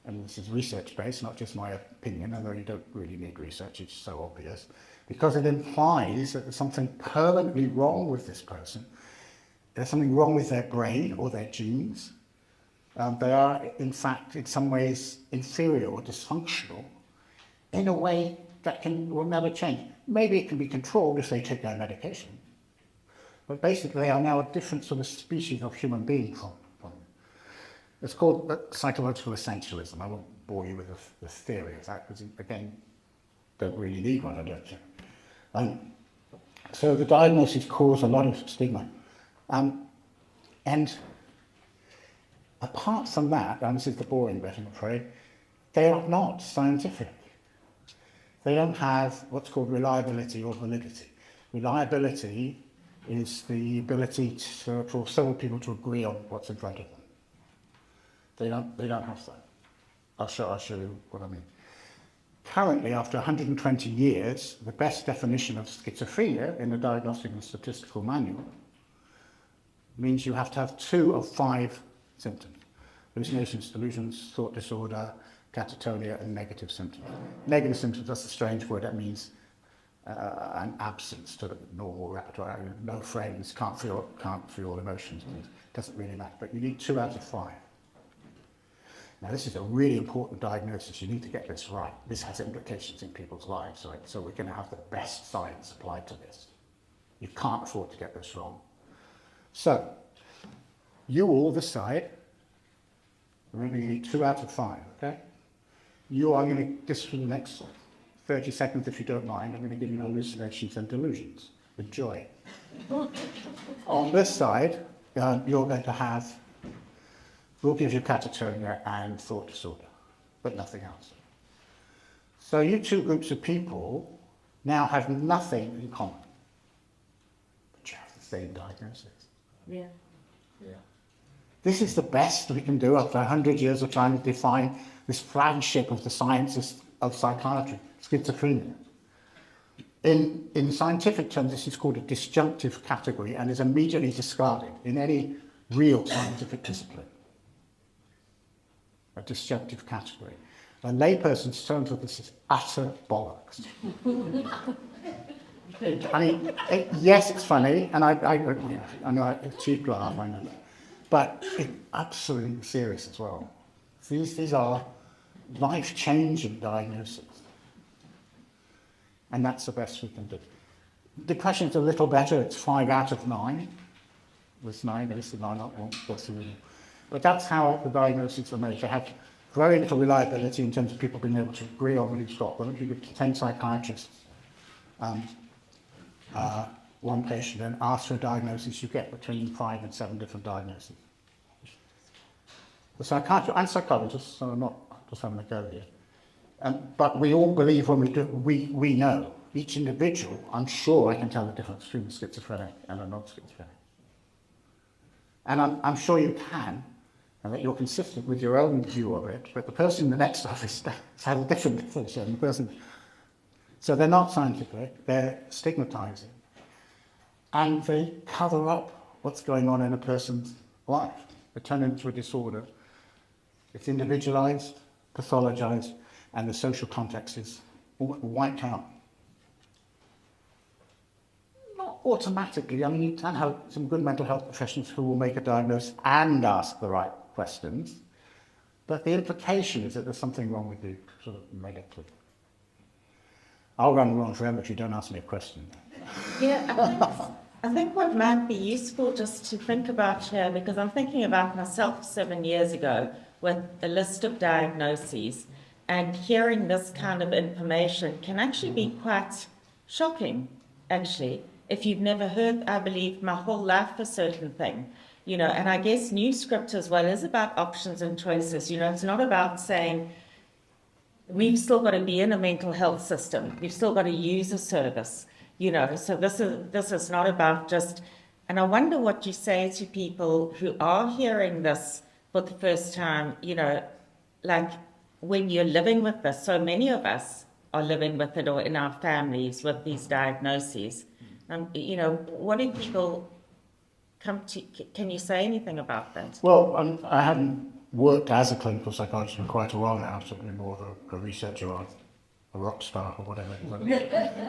And this is research-based, not just my opinion, although you don't really need research, it's so obvious, because it implies that there's something permanently wrong with this person. There's something wrong with their brain or their genes. They are, in fact, in some ways inferior or dysfunctional in a way that will never change. Maybe it can be controlled if they take their medication. But basically, they are now a different sort of species of human being from It's called psychological essentialism. I won't bore you with the theory of that, because, again, don't really need one, I don't think. So the diagnosis cause a lot of stigma. And apart from that, and this is the boring bit, I'm afraid, they are not scientific. They don't have what's called reliability or validity. Reliability is the ability for several people to agree on what's in front of them. They don't have that. I'll show you what I mean. Currently, after 120 years, the best definition of schizophrenia in the Diagnostic and Statistical Manual means you have to have 2 of 5 symptoms: hallucinations, delusions, thought disorder, catatonia, and negative symptoms. Negative symptoms, that's a strange word. That means an absence to the normal repertoire. No friends, can't feel emotions. It doesn't really matter. But you need 2 out of 5. Now, this is a really important diagnosis. You need to get this right. This has implications in people's lives, right? So we're going to have the best science applied to this. You can't afford to get this wrong. So, you all decide. We're going to need 2 out of 5, okay? You are going to, just for the next 30 seconds, if you don't mind, I'm going to give you hallucinations and delusions with joy. On this side, you're going to have, we'll give you catatonia and thought disorder, but nothing else. So you 2 groups of people now have nothing in common, but you have the same diagnosis. Yeah. This is the best we can do after 100 years of trying to define this flagship of the sciences of psychiatry, schizophrenia. In scientific terms, this is called a disjunctive category and is immediately discarded in any real scientific discipline. A disjunctive category. A layperson's term for this is utter bollocks. I mean, yes, it's funny, and I know it's cheap laugh, I know that. But it's absolutely serious as well. These are life-changing diagnoses. And that's the best we can do. Depression's a little better, it's 5 out of 9. With 9, this is 9 not one, but that's how the diagnoses are made. They have very little reliability in terms of people being able to agree on what you've got. But if you give 10 psychiatrists one patient and ask for a diagnosis, you get between 5 and 7 different diagnoses. The psychiatrists and psychologists, so I'm not just having a go here, but we all believe when we do, we know. Each individual, I'm sure I can tell the difference between a schizophrenic and a non-schizophrenic. And I'm sure you can, and that you're consistent with your own view of it, but the person in the next office has a different definition. So they're not scientific, they're stigmatizing. And they cover up what's going on in a person's life. They turn into a disorder. It's individualized, pathologized, and the social context is wiped out. Not automatically. I mean, you can have some good mental health professionals who will make a diagnosis and ask the right questions, but the implication is that there's something wrong with you, sort of medically. I'll run on forever if you don't ask me a question. Yeah, I think what might be useful just to think about here, because I'm thinking about myself 7 years ago with a list of diagnoses, and hearing this kind of information can actually be quite shocking, actually, if you've never heard, I believe, my whole life a certain thing. You know, and I guess new script as well is about options and choices. You know, it's not about saying, we've still got to be in a mental health system. We've still got to use a service, you know. So this is not about just, and I wonder what you say to people who are hearing this for the first time, you know, like when you're living with this, so many of us are living with it or in our families with these diagnoses. You know, what do people come to, can you say anything about that? Well, I haven't worked as a clinical psychologist for quite a while now, certainly more of a researcher or a rock star or whatever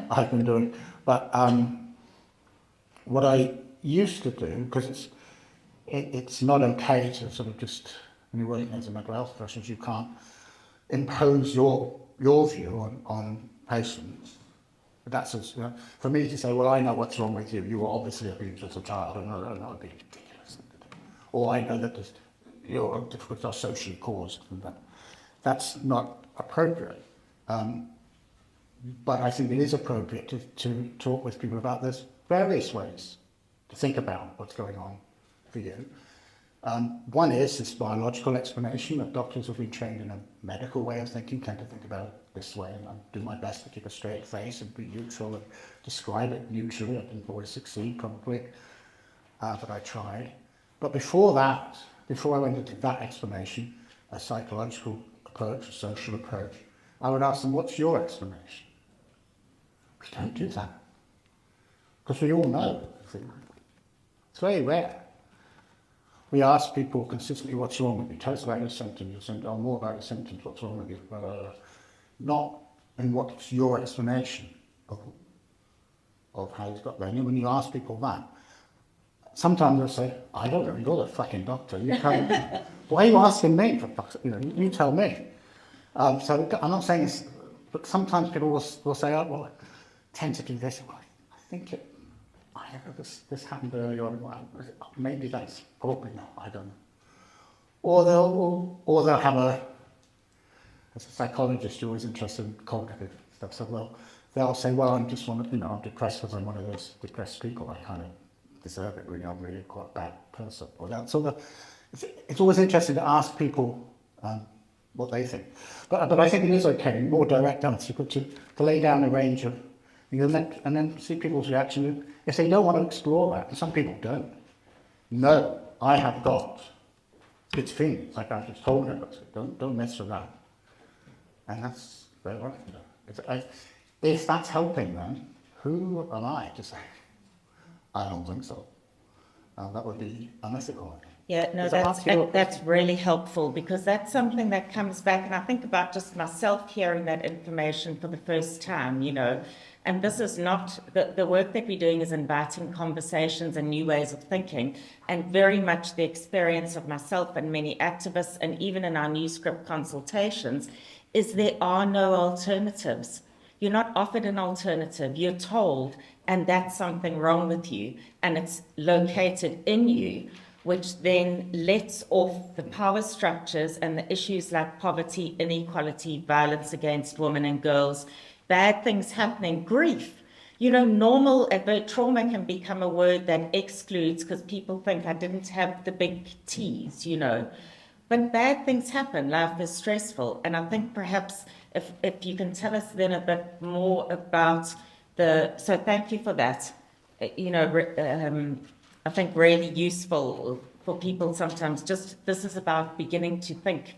I've been doing. But what I used to do, because it's not okay to sort of just, when you're working as a mental health professional, you can't impose your view on patients. But that's just, you know, for me to say, well, I know what's wrong with you. You were obviously abused as a child, and that would be ridiculous. Or I know that your difficulties are socially caused, and that's not appropriate. But I think it is appropriate to talk with people about this various ways to think about what's going on for you. One is this biological explanation that doctors have been trained in a medical way of thinking, tend to think about this way, and I do my best to keep a straight face and be neutral and describe it neutrally. I didn't always succeed, probably, but I tried. But before that, before I went into that explanation, a psychological approach, a social approach, I would ask them, what's your explanation? We don't do that. Because we all know. It's very rare. We ask people consistently, what's wrong with you? Tell us about your symptoms, or more about your symptoms, what's wrong with you? Not, and what's your explanation of how you've got there. And when you ask people that, sometimes they'll say, I don't know, you're the fucking doctor. You tell me. Why are you asking me? For fuck's sake? You tell me. So I'm not saying it's, but sometimes people will say, oh, well, tend to do this. Well, I think I heard this happened earlier on. Well, maybe that's probably not. I don't know. Or they'll have as a psychologist, you're always interested in cognitive stuff. So they'll say, well, I'm just I'm depressed because I'm one of those depressed people. I kind of deserve it. Really, I'm really quite a bad person. Or that. So it's always interesting to ask people what they think. But I think it is okay, more direct answer, to lay down a range of, and then see people's reaction. If they don't want to explore that, and some people don't. No, I have got schizophrenia. Like I just told her, don't mess with that. And that's very right. If that's helping them, who am I to say? I don't think so. That would be unethical. Yeah, no, that's really helpful, because that's something that comes back, and I think about just myself hearing that information for the first time, and this is not, the work that we're doing is inviting conversations and new ways of thinking, and very much the experience of myself and many activists, and even in our new script consultations, is there are no alternatives. You're not offered an alternative, you're told, and that's something wrong with you, and it's located in you, which then lets off the power structures and the issues like poverty, inequality, violence against women and girls, bad things happening, grief. Normal adverse trauma can become a word that excludes because people think I didn't have the big T's, But bad things happen, life is stressful. And I think perhaps if you can tell us then a bit more about so thank you for that. I think really useful for people sometimes. Just this is about beginning to think,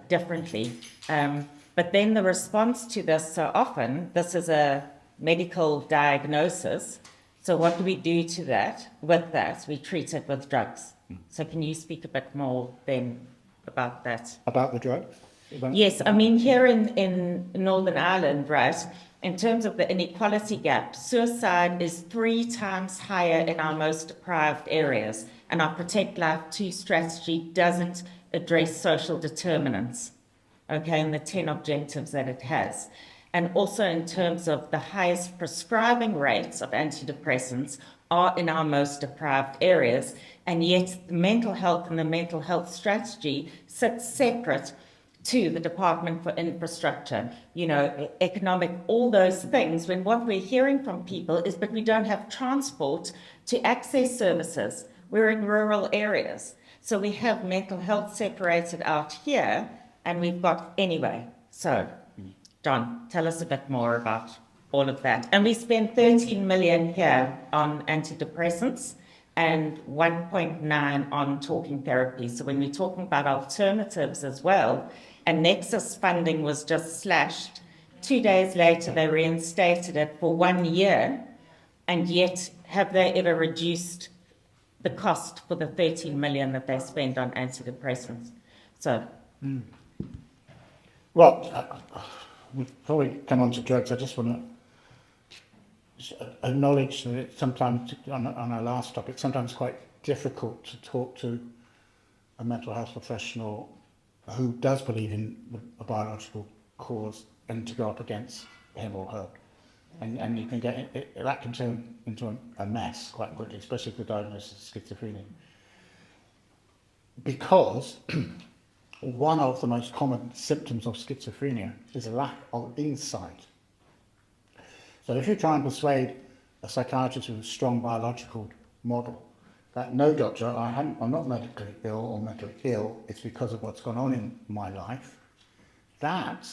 differently. But then the response to this, so often, this is a medical diagnosis. So what do we do to that? With that, we treat it with drugs. So can you speak a bit more then about that? About the drugs? Yes, I mean, here in Northern Ireland, right, in terms of the inequality gap, suicide is 3 times higher in our most deprived areas, and our Protect Life 2 strategy doesn't address social determinants, okay, and the 10 objectives that it has. And also in terms of the highest prescribing rates of antidepressants are in our most deprived areas, and yet the mental health and the mental health strategy sit separate to the Department for Infrastructure, economic, all those things, when what we're hearing from people is, but we don't have transport to access services. We're in rural areas. So we have mental health separated out here, and we've got, anyway. So, John, tell us a bit more about all of that. And we spend 13 million here on antidepressants and 1.9 on talking therapy. So when we're talking about alternatives as well, and Nexus funding was just slashed. 2 days later, they reinstated it for 1 year, and yet have they ever reduced the cost for the 13 million that they spend on antidepressants? So, Well, we've probably come on to drugs. I just want to acknowledge that it's sometimes, on our last topic, sometimes quite difficult to talk to a mental health professional who does believe in a biological cause and to go up against him or her. And you can get that can turn into a mess quite quickly, especially if the diagnosis of schizophrenia. Because one of the most common symptoms of schizophrenia is a lack of insight. So if you try and persuade a psychiatrist with a strong biological model that no, doctor, I'm not medically ill or mentally ill, it's because of what's gone on in my life, that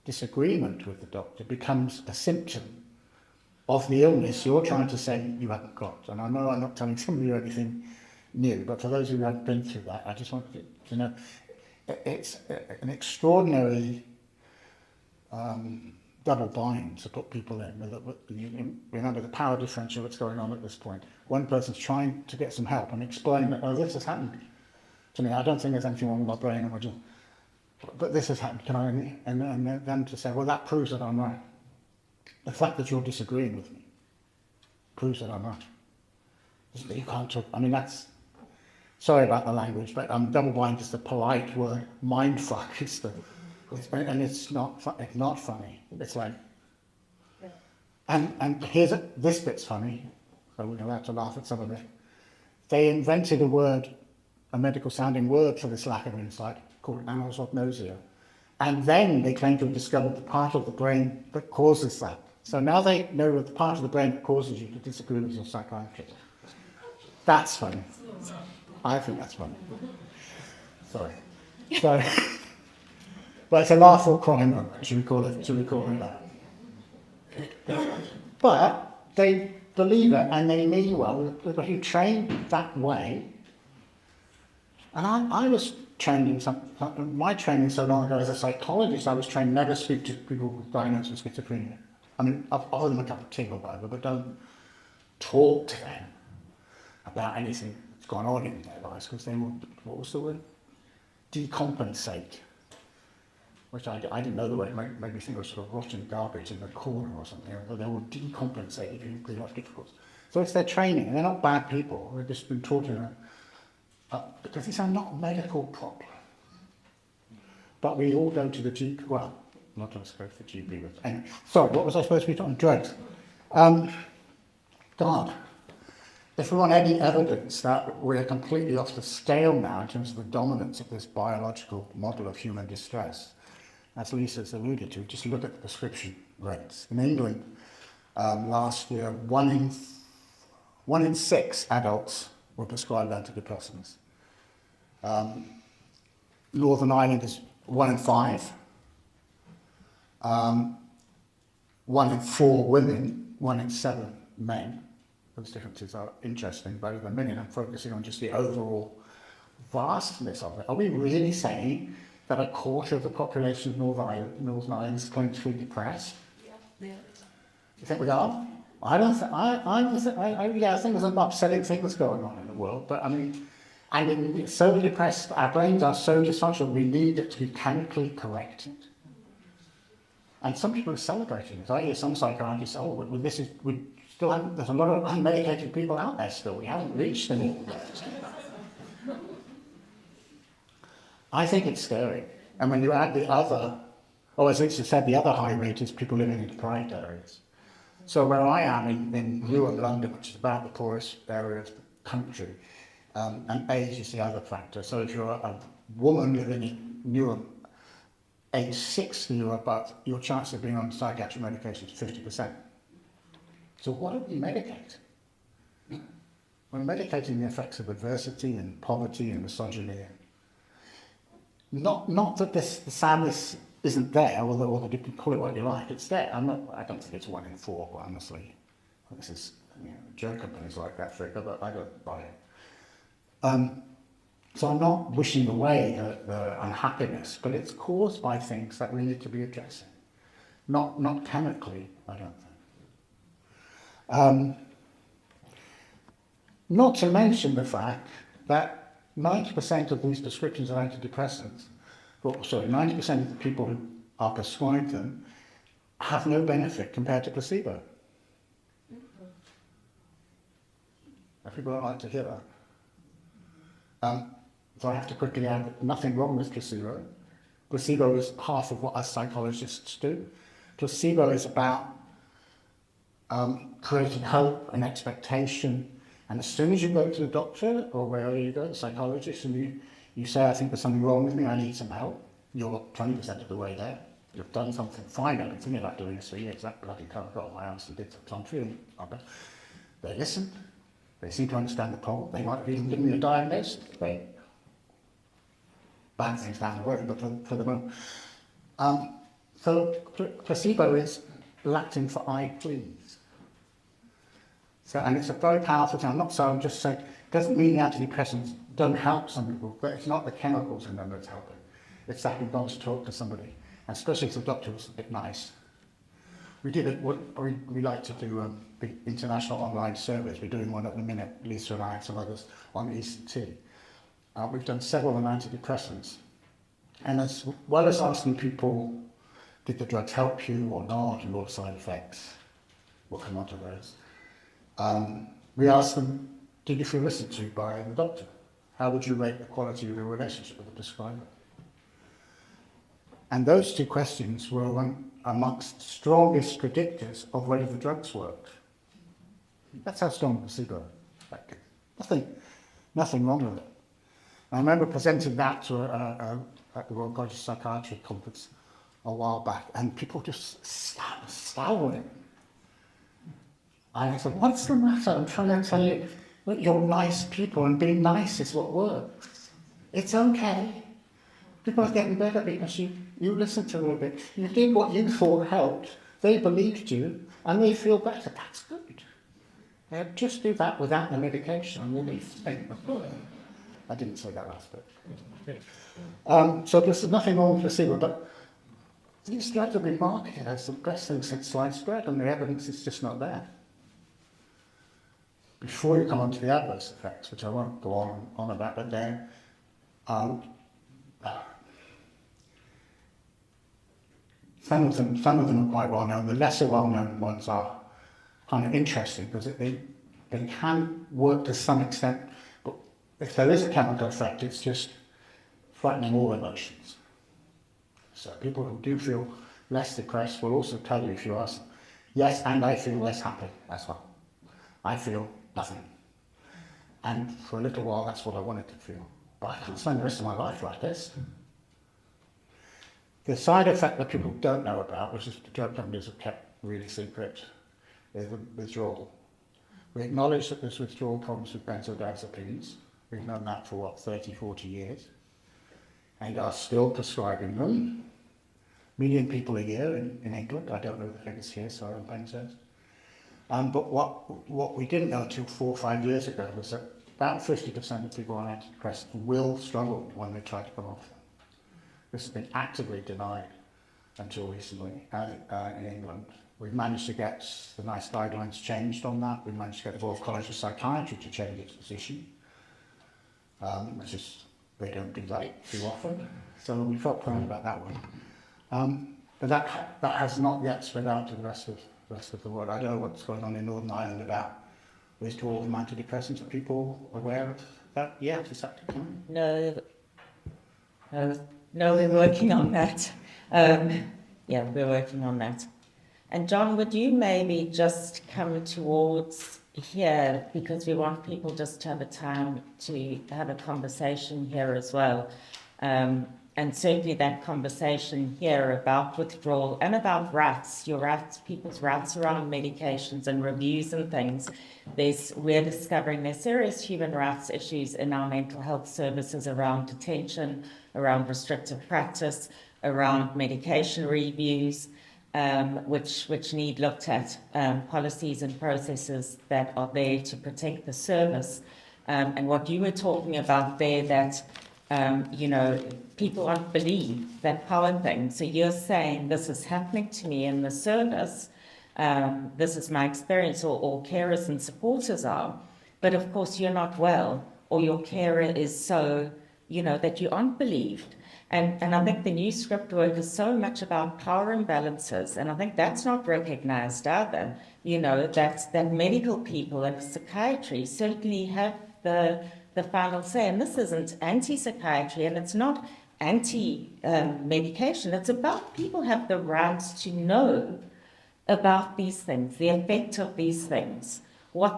disagreement with the doctor becomes a symptom of the illness you're trying to say you haven't got. And I know I'm not telling somebody anything new, but for those who haven't been through that, I just want to know it's an extraordinary double bind to put people in. Remember the power differential that's going on at this point. One person's trying to get some help and explain that, oh, this has happened to me. I don't think there's anything wrong with my brain, but this has happened. Can I? And then to say, well, that proves that I'm right. The fact that you're disagreeing with me proves that I'm right. You can't talk. I mean, that's. Sorry about the language, but double bind is the polite word. Mindfuck is and it's not funny. It's like, and this bit's funny, so we're allowed to laugh at some of it. They invented a medical sounding word for this lack of insight called anosognosia. And then they claim to have discovered the part of the brain that causes that. So now they know the part of the brain that causes you to disagree with your psychiatrist. That's funny. I think that's funny. Sorry. So, but it's a laugh or cry moment, should we call it that? But they believe it and they mean well. If you train that way, and I was trained in my training so long ago as a psychologist, I was trained never to speak to people with diagnosed with schizophrenia. I mean, I'll offer them a cup of tea or whatever, but don't talk to them about anything that's gone on in their lives, because they will, what was the word? Decompensate. Which I didn't know the word, it made me think of sort of rotten garbage in the corner or something. They will decompensate if you pretty much difficult. So it's their training, and they're not bad people. They've just been taught because these are not medical problems. But we all go to the GP, well, not going to go to the GP, but anyway. Sorry, what was I supposed to be talking? Drugs. God, if we want any evidence that we're completely off the scale now in terms of the dominance of this biological model of human distress, as Lisa's alluded to, just look at the prescription rates. In England, last year, one in 6 adults were prescribed antidepressants. Northern Ireland is 1 in 5. 1 in 4 women, 1 in 7 men. Those differences are interesting, but at the minute I'm focusing on just the overall vastness of it. Are we really saying that a quarter of the population of Northern Ireland is clinically depressed? Yeah. You think we are? I don't think. I think there's some upsetting things going on in the world, but I mean, we're so depressed, our brains are so dysfunctional, we need it to be chemically corrected. And some people are celebrating it. I hear some psychiatrists say, oh, well, there's a lot of unmedicated people out there still. We haven't reached them all yet. I think it's scary. And when you add the other, as Lisa said, the other high rate is people living in deprived areas. So where I am in Newham, London, which is about the poorest area of the country, and age is the other factor. So if you're a woman living in Newham, age 60 or above, your chance of being on psychiatric medication is 50%. So what do we medicate? We're medicating the effects of adversity and poverty and misogyny. Not that the sadness isn't there, although you can call it what you like, it's there. I don't think it's 1 in 4, honestly. This is joke companies like that figure, but I don't buy it. So I'm not wishing away the unhappiness, but it's caused by things that we need to be addressing. Not chemically, I don't think. Not to mention the fact that 90% of these prescriptions of antidepressants, 90% of the people who are prescribed them have no benefit compared to placebo. People don't like to hear that. So I have to quickly add that nothing wrong with placebo. Placebo is half of what us psychologists do. Placebo is about creating hope and expectation. And as soon as you go to the doctor or wherever you go, the psychologist, and you say, I think there's something wrong with me, I need some help, you're 20% of the way there. You've done something fine. I've been thinking about doing this for years. That bloody can't go. I honestly did some feeling of it. They listen. They seem to understand the problem. They might have even given me a diagnosis. Bad things down the road, but for the moment. So placebo is Latin for I please. So, and it's a very powerful thing. I'm not so, I'm just saying, it doesn't mean the antidepressants don't help some people, but it's not the chemicals in them that's helping. It's that you've got to talk to somebody, and especially if the doctor was a bit nice. We did it, we like to do the international online surveys. We're doing one at the minute, Lisa and I and some others, on ECT. We've done several on antidepressants. And as well as asking people, did the drugs help you or not, and all the side effects, we'll come on to those. We asked them, did you feel listened to by the doctor? How would you rate the quality of your relationship with the prescriber? And those two questions were amongst the strongest predictors of whether the drugs worked. That's how strong placebo is. Nothing wrong with it. I remember presenting that to at the Royal College of Psychiatry conference a while back, and people just scowling. I said, what's the matter? I'm trying to tell you that you're nice people, and being nice is what works. It's okay. People are getting better because you listened to them a bit. You did what you thought helped. They believed you, and they feel better. That's good. Just do that without the medication, and you'll be fine. I didn't say that last bit. So there's nothing wrong with placebo, but these drugs have been marketed as the best thing since sliced bread, and the evidence is just not there. Before you come on to the adverse effects, which I won't go on about, but then some of them are quite well known. The lesser well known ones are kind of interesting because they can work to some extent, but if there is a chemical effect, it's just frightening all emotions. So people who do feel less depressed will also tell you, if you ask, yes, and I feel less happy as well. I feel nothing. And for a little while, that's what I wanted to feel. But I can't spend the rest of my life like this. The side effect that people don't know about, which is the drug companies have kept really secret, is the withdrawal. We acknowledge that there's withdrawal problems with benzodiazepines. We've known that for, 30, 40 years. And are still prescribing them. 1 million people a year in England. I don't know the figures here, sorry, on benzos. But what we didn't know until 4 or 5 years ago was that about 50% of people on antidepressants will struggle when they try to come off them. This has been actively denied until recently in England. We've managed to get the NICE guidelines changed on that. We've managed to get the Royal College of Psychiatry to change its position, which is, they don't do that too often. So we felt proud about that one. But that has not yet spread out to the rest of the world. I don't know what's going on in Northern Ireland about withdrawal of antidepressants. Are people aware of that yet? Is that No, we're working on that. We're working on that. And John, would you maybe just come towards here, because we want people just to have a time to have a conversation here as well. And certainly that conversation here about withdrawal and about people's rights around medications and reviews and things. We're discovering there's serious human rights issues in our mental health services around detention, around restrictive practice, around medication reviews, which need looked at, policies and processes that are there to protect the service. And what you were talking about there, that people won't believe that power thing. So you're saying this is happening to me in the service, this is my experience, or carers and supporters are, but of course you're not well, or your carer is so, that you aren't believed. And I think the new script work is so much about power imbalances, and I think that's not recognised either, that medical people and psychiatry certainly have the final say. And this isn't anti-psychiatry, and it's not anti-medication. It's about people have the right to know about these things, the effect of these things. We're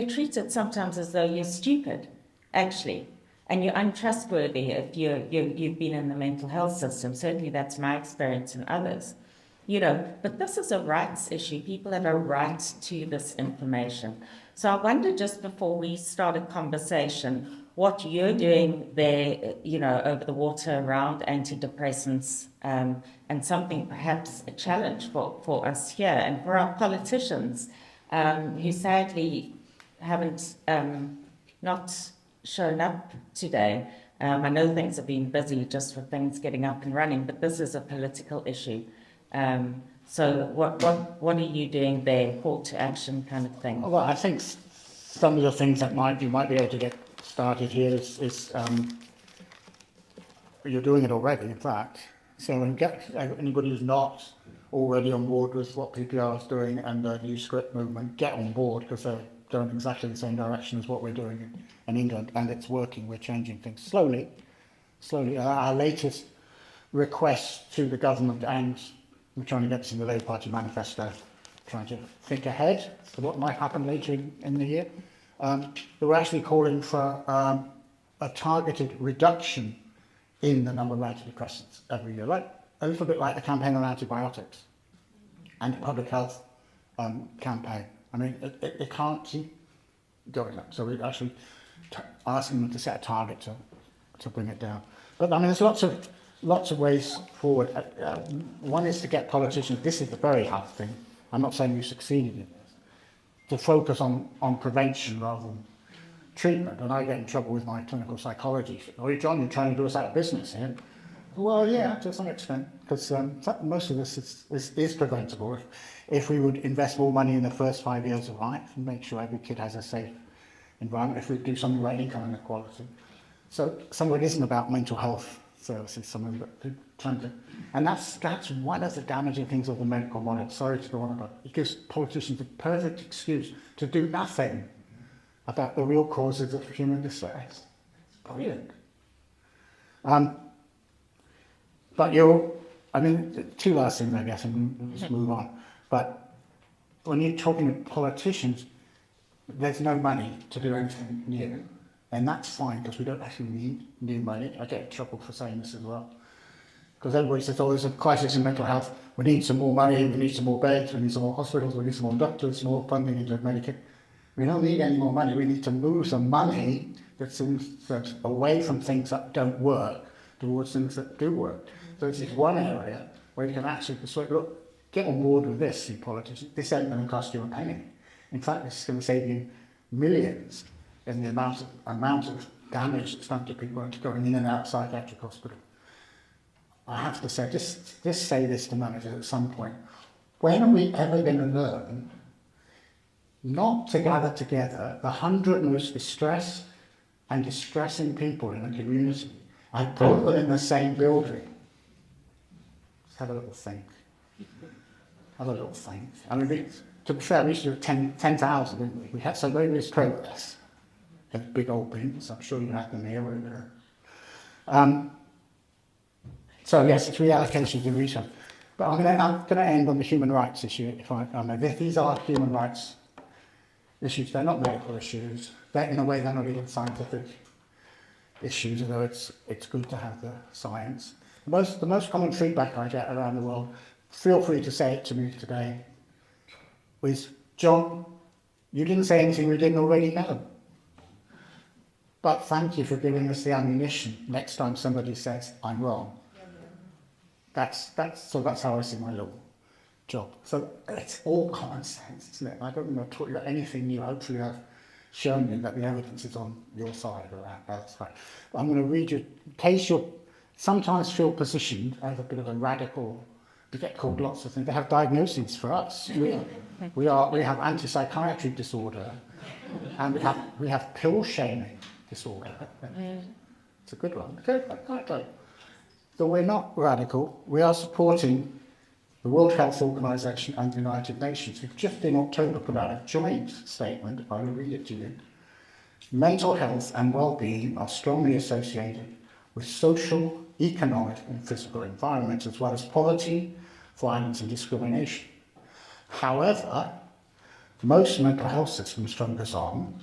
treated sometimes as though you're stupid, actually, and you're untrustworthy if you've been in the mental health system. Certainly that's my experience and others. But this is a rights issue. People have a right to this information. So I wonder, just before we start a conversation, what you're doing there, over the water around antidepressants, and something perhaps a challenge for us here and for our politicians, who sadly haven't not shown up today. I know things have been busy just for things getting up and running, but this is a political issue. So what are you doing there? Call to action kind of thing. Well, I think some of the things that you might be able to get started here is you're doing it already, in fact. So anybody who's not already on board with what PPR is doing and the new script movement, get on board, because they're going exactly the same direction as what we're doing in England, and it's working. We're changing things slowly. Our latest request to the government, and we're trying to get this in the Labour Party manifesto, trying to think ahead to what might happen later in the year. We're actually calling for a targeted reduction in the number of antidepressants every year, a little bit like the campaign on antibiotics and the public health campaign. I mean, it can't keep going up. So we're actually asking them to set a target to bring it down. But I mean, there's lots of ways forward. One is to get politicians, this is the very hard thing, I'm not saying you succeeded in this, to focus on prevention rather than treatment. And I get in trouble with my clinical psychology. Oh, John, you're trying to do us out of business here. Well, yeah, to some extent, because most of this is preventable. If we would invest more money in the first 5 years of life and make sure every kid has a safe environment, if we do something like income inequality. So some of it isn't about mental health services, some of it trying to, and that's one of the damaging things of the medical model. Sorry to go on about it. It gives politicians a perfect excuse to do nothing about the real causes of human distress. Brilliant. But two last things, I guess, and we'll just move on. But when you're talking to politicians, there's no money to do anything new. And that's fine, because we don't actually need new money. I get in trouble for saying this as well. Because everybody says, oh, there's a crisis in mental health. We need some more money, we need some more beds, we need some more hospitals, we need some more doctors, more funding into Medicaid. We don't need any more money. We need to move some money that's away from things that don't work towards things that do work. So this is one area where you can actually persuade, look, get on board with this, you politicians. This ain't going to cost you a penny. In fact, this is going to save you millions in the amount of damage that's done to people going in and out of psychiatric hospital. I have to say, just say this to managers at some point. When are we ever going to learn not to gather together the 100 most distressed and distressing people in a community and put them in the same building? Just have a little think. I mean, to be fair, we used to do 10,000, didn't we? We had some very nice progress. And big old bins, I'm sure you have them here. So yes, it's reallocation of research. But I'm going to end on the human rights issue. These are human rights issues. They're not medical issues. In a way, they're not even scientific issues, although it's good to have the science. The most common feedback I get around the world, feel free to say it to me today, is, John, you didn't say anything we didn't already know. But thank you for giving us the ammunition next time somebody says I'm wrong. That's how I see my little job. So it's all common sense, isn't it? I don't know taught you anything new. Hopefully I've shown you that the evidence is on your side or that side. But I'm going to read you, in case you sometimes feel positioned as a bit of a radical. We get called lots of things. They have diagnoses for us. We have anti-psychiatry disorder, and we have pill shaming disorder. It's a good one. Okay. So we're not radical. We are supporting the World Health Organization and the United Nations, who've just in October put out a joint statement. I will read it to you. Mental health and well-being are strongly associated with social, economic and physical environments, as well as poverty, violence and discrimination. However, most mental health systems focus on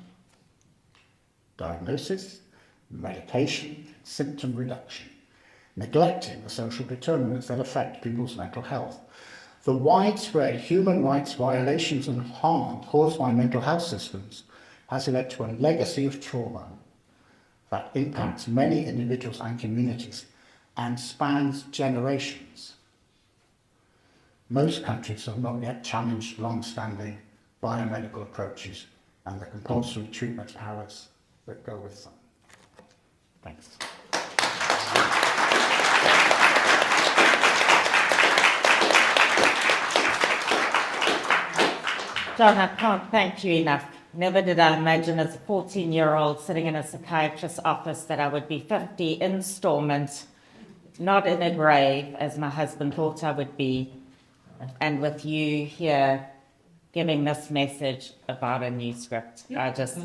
diagnosis, medication, symptom reduction, neglecting the social determinants that affect people's mental health. The widespread human rights violations and harm caused by mental health systems has led to a legacy of trauma, that impacts many individuals and communities and spans generations. Most countries have not yet challenged long-standing biomedical approaches and the compulsory treatment powers that go with them. Thanks. John, I can't thank you enough. Never did I imagine as a 14-year-old sitting in a psychiatrist's office that I would be 50 installment, not in a grave as my husband thought I would be, and with you here giving this message about a new script. I just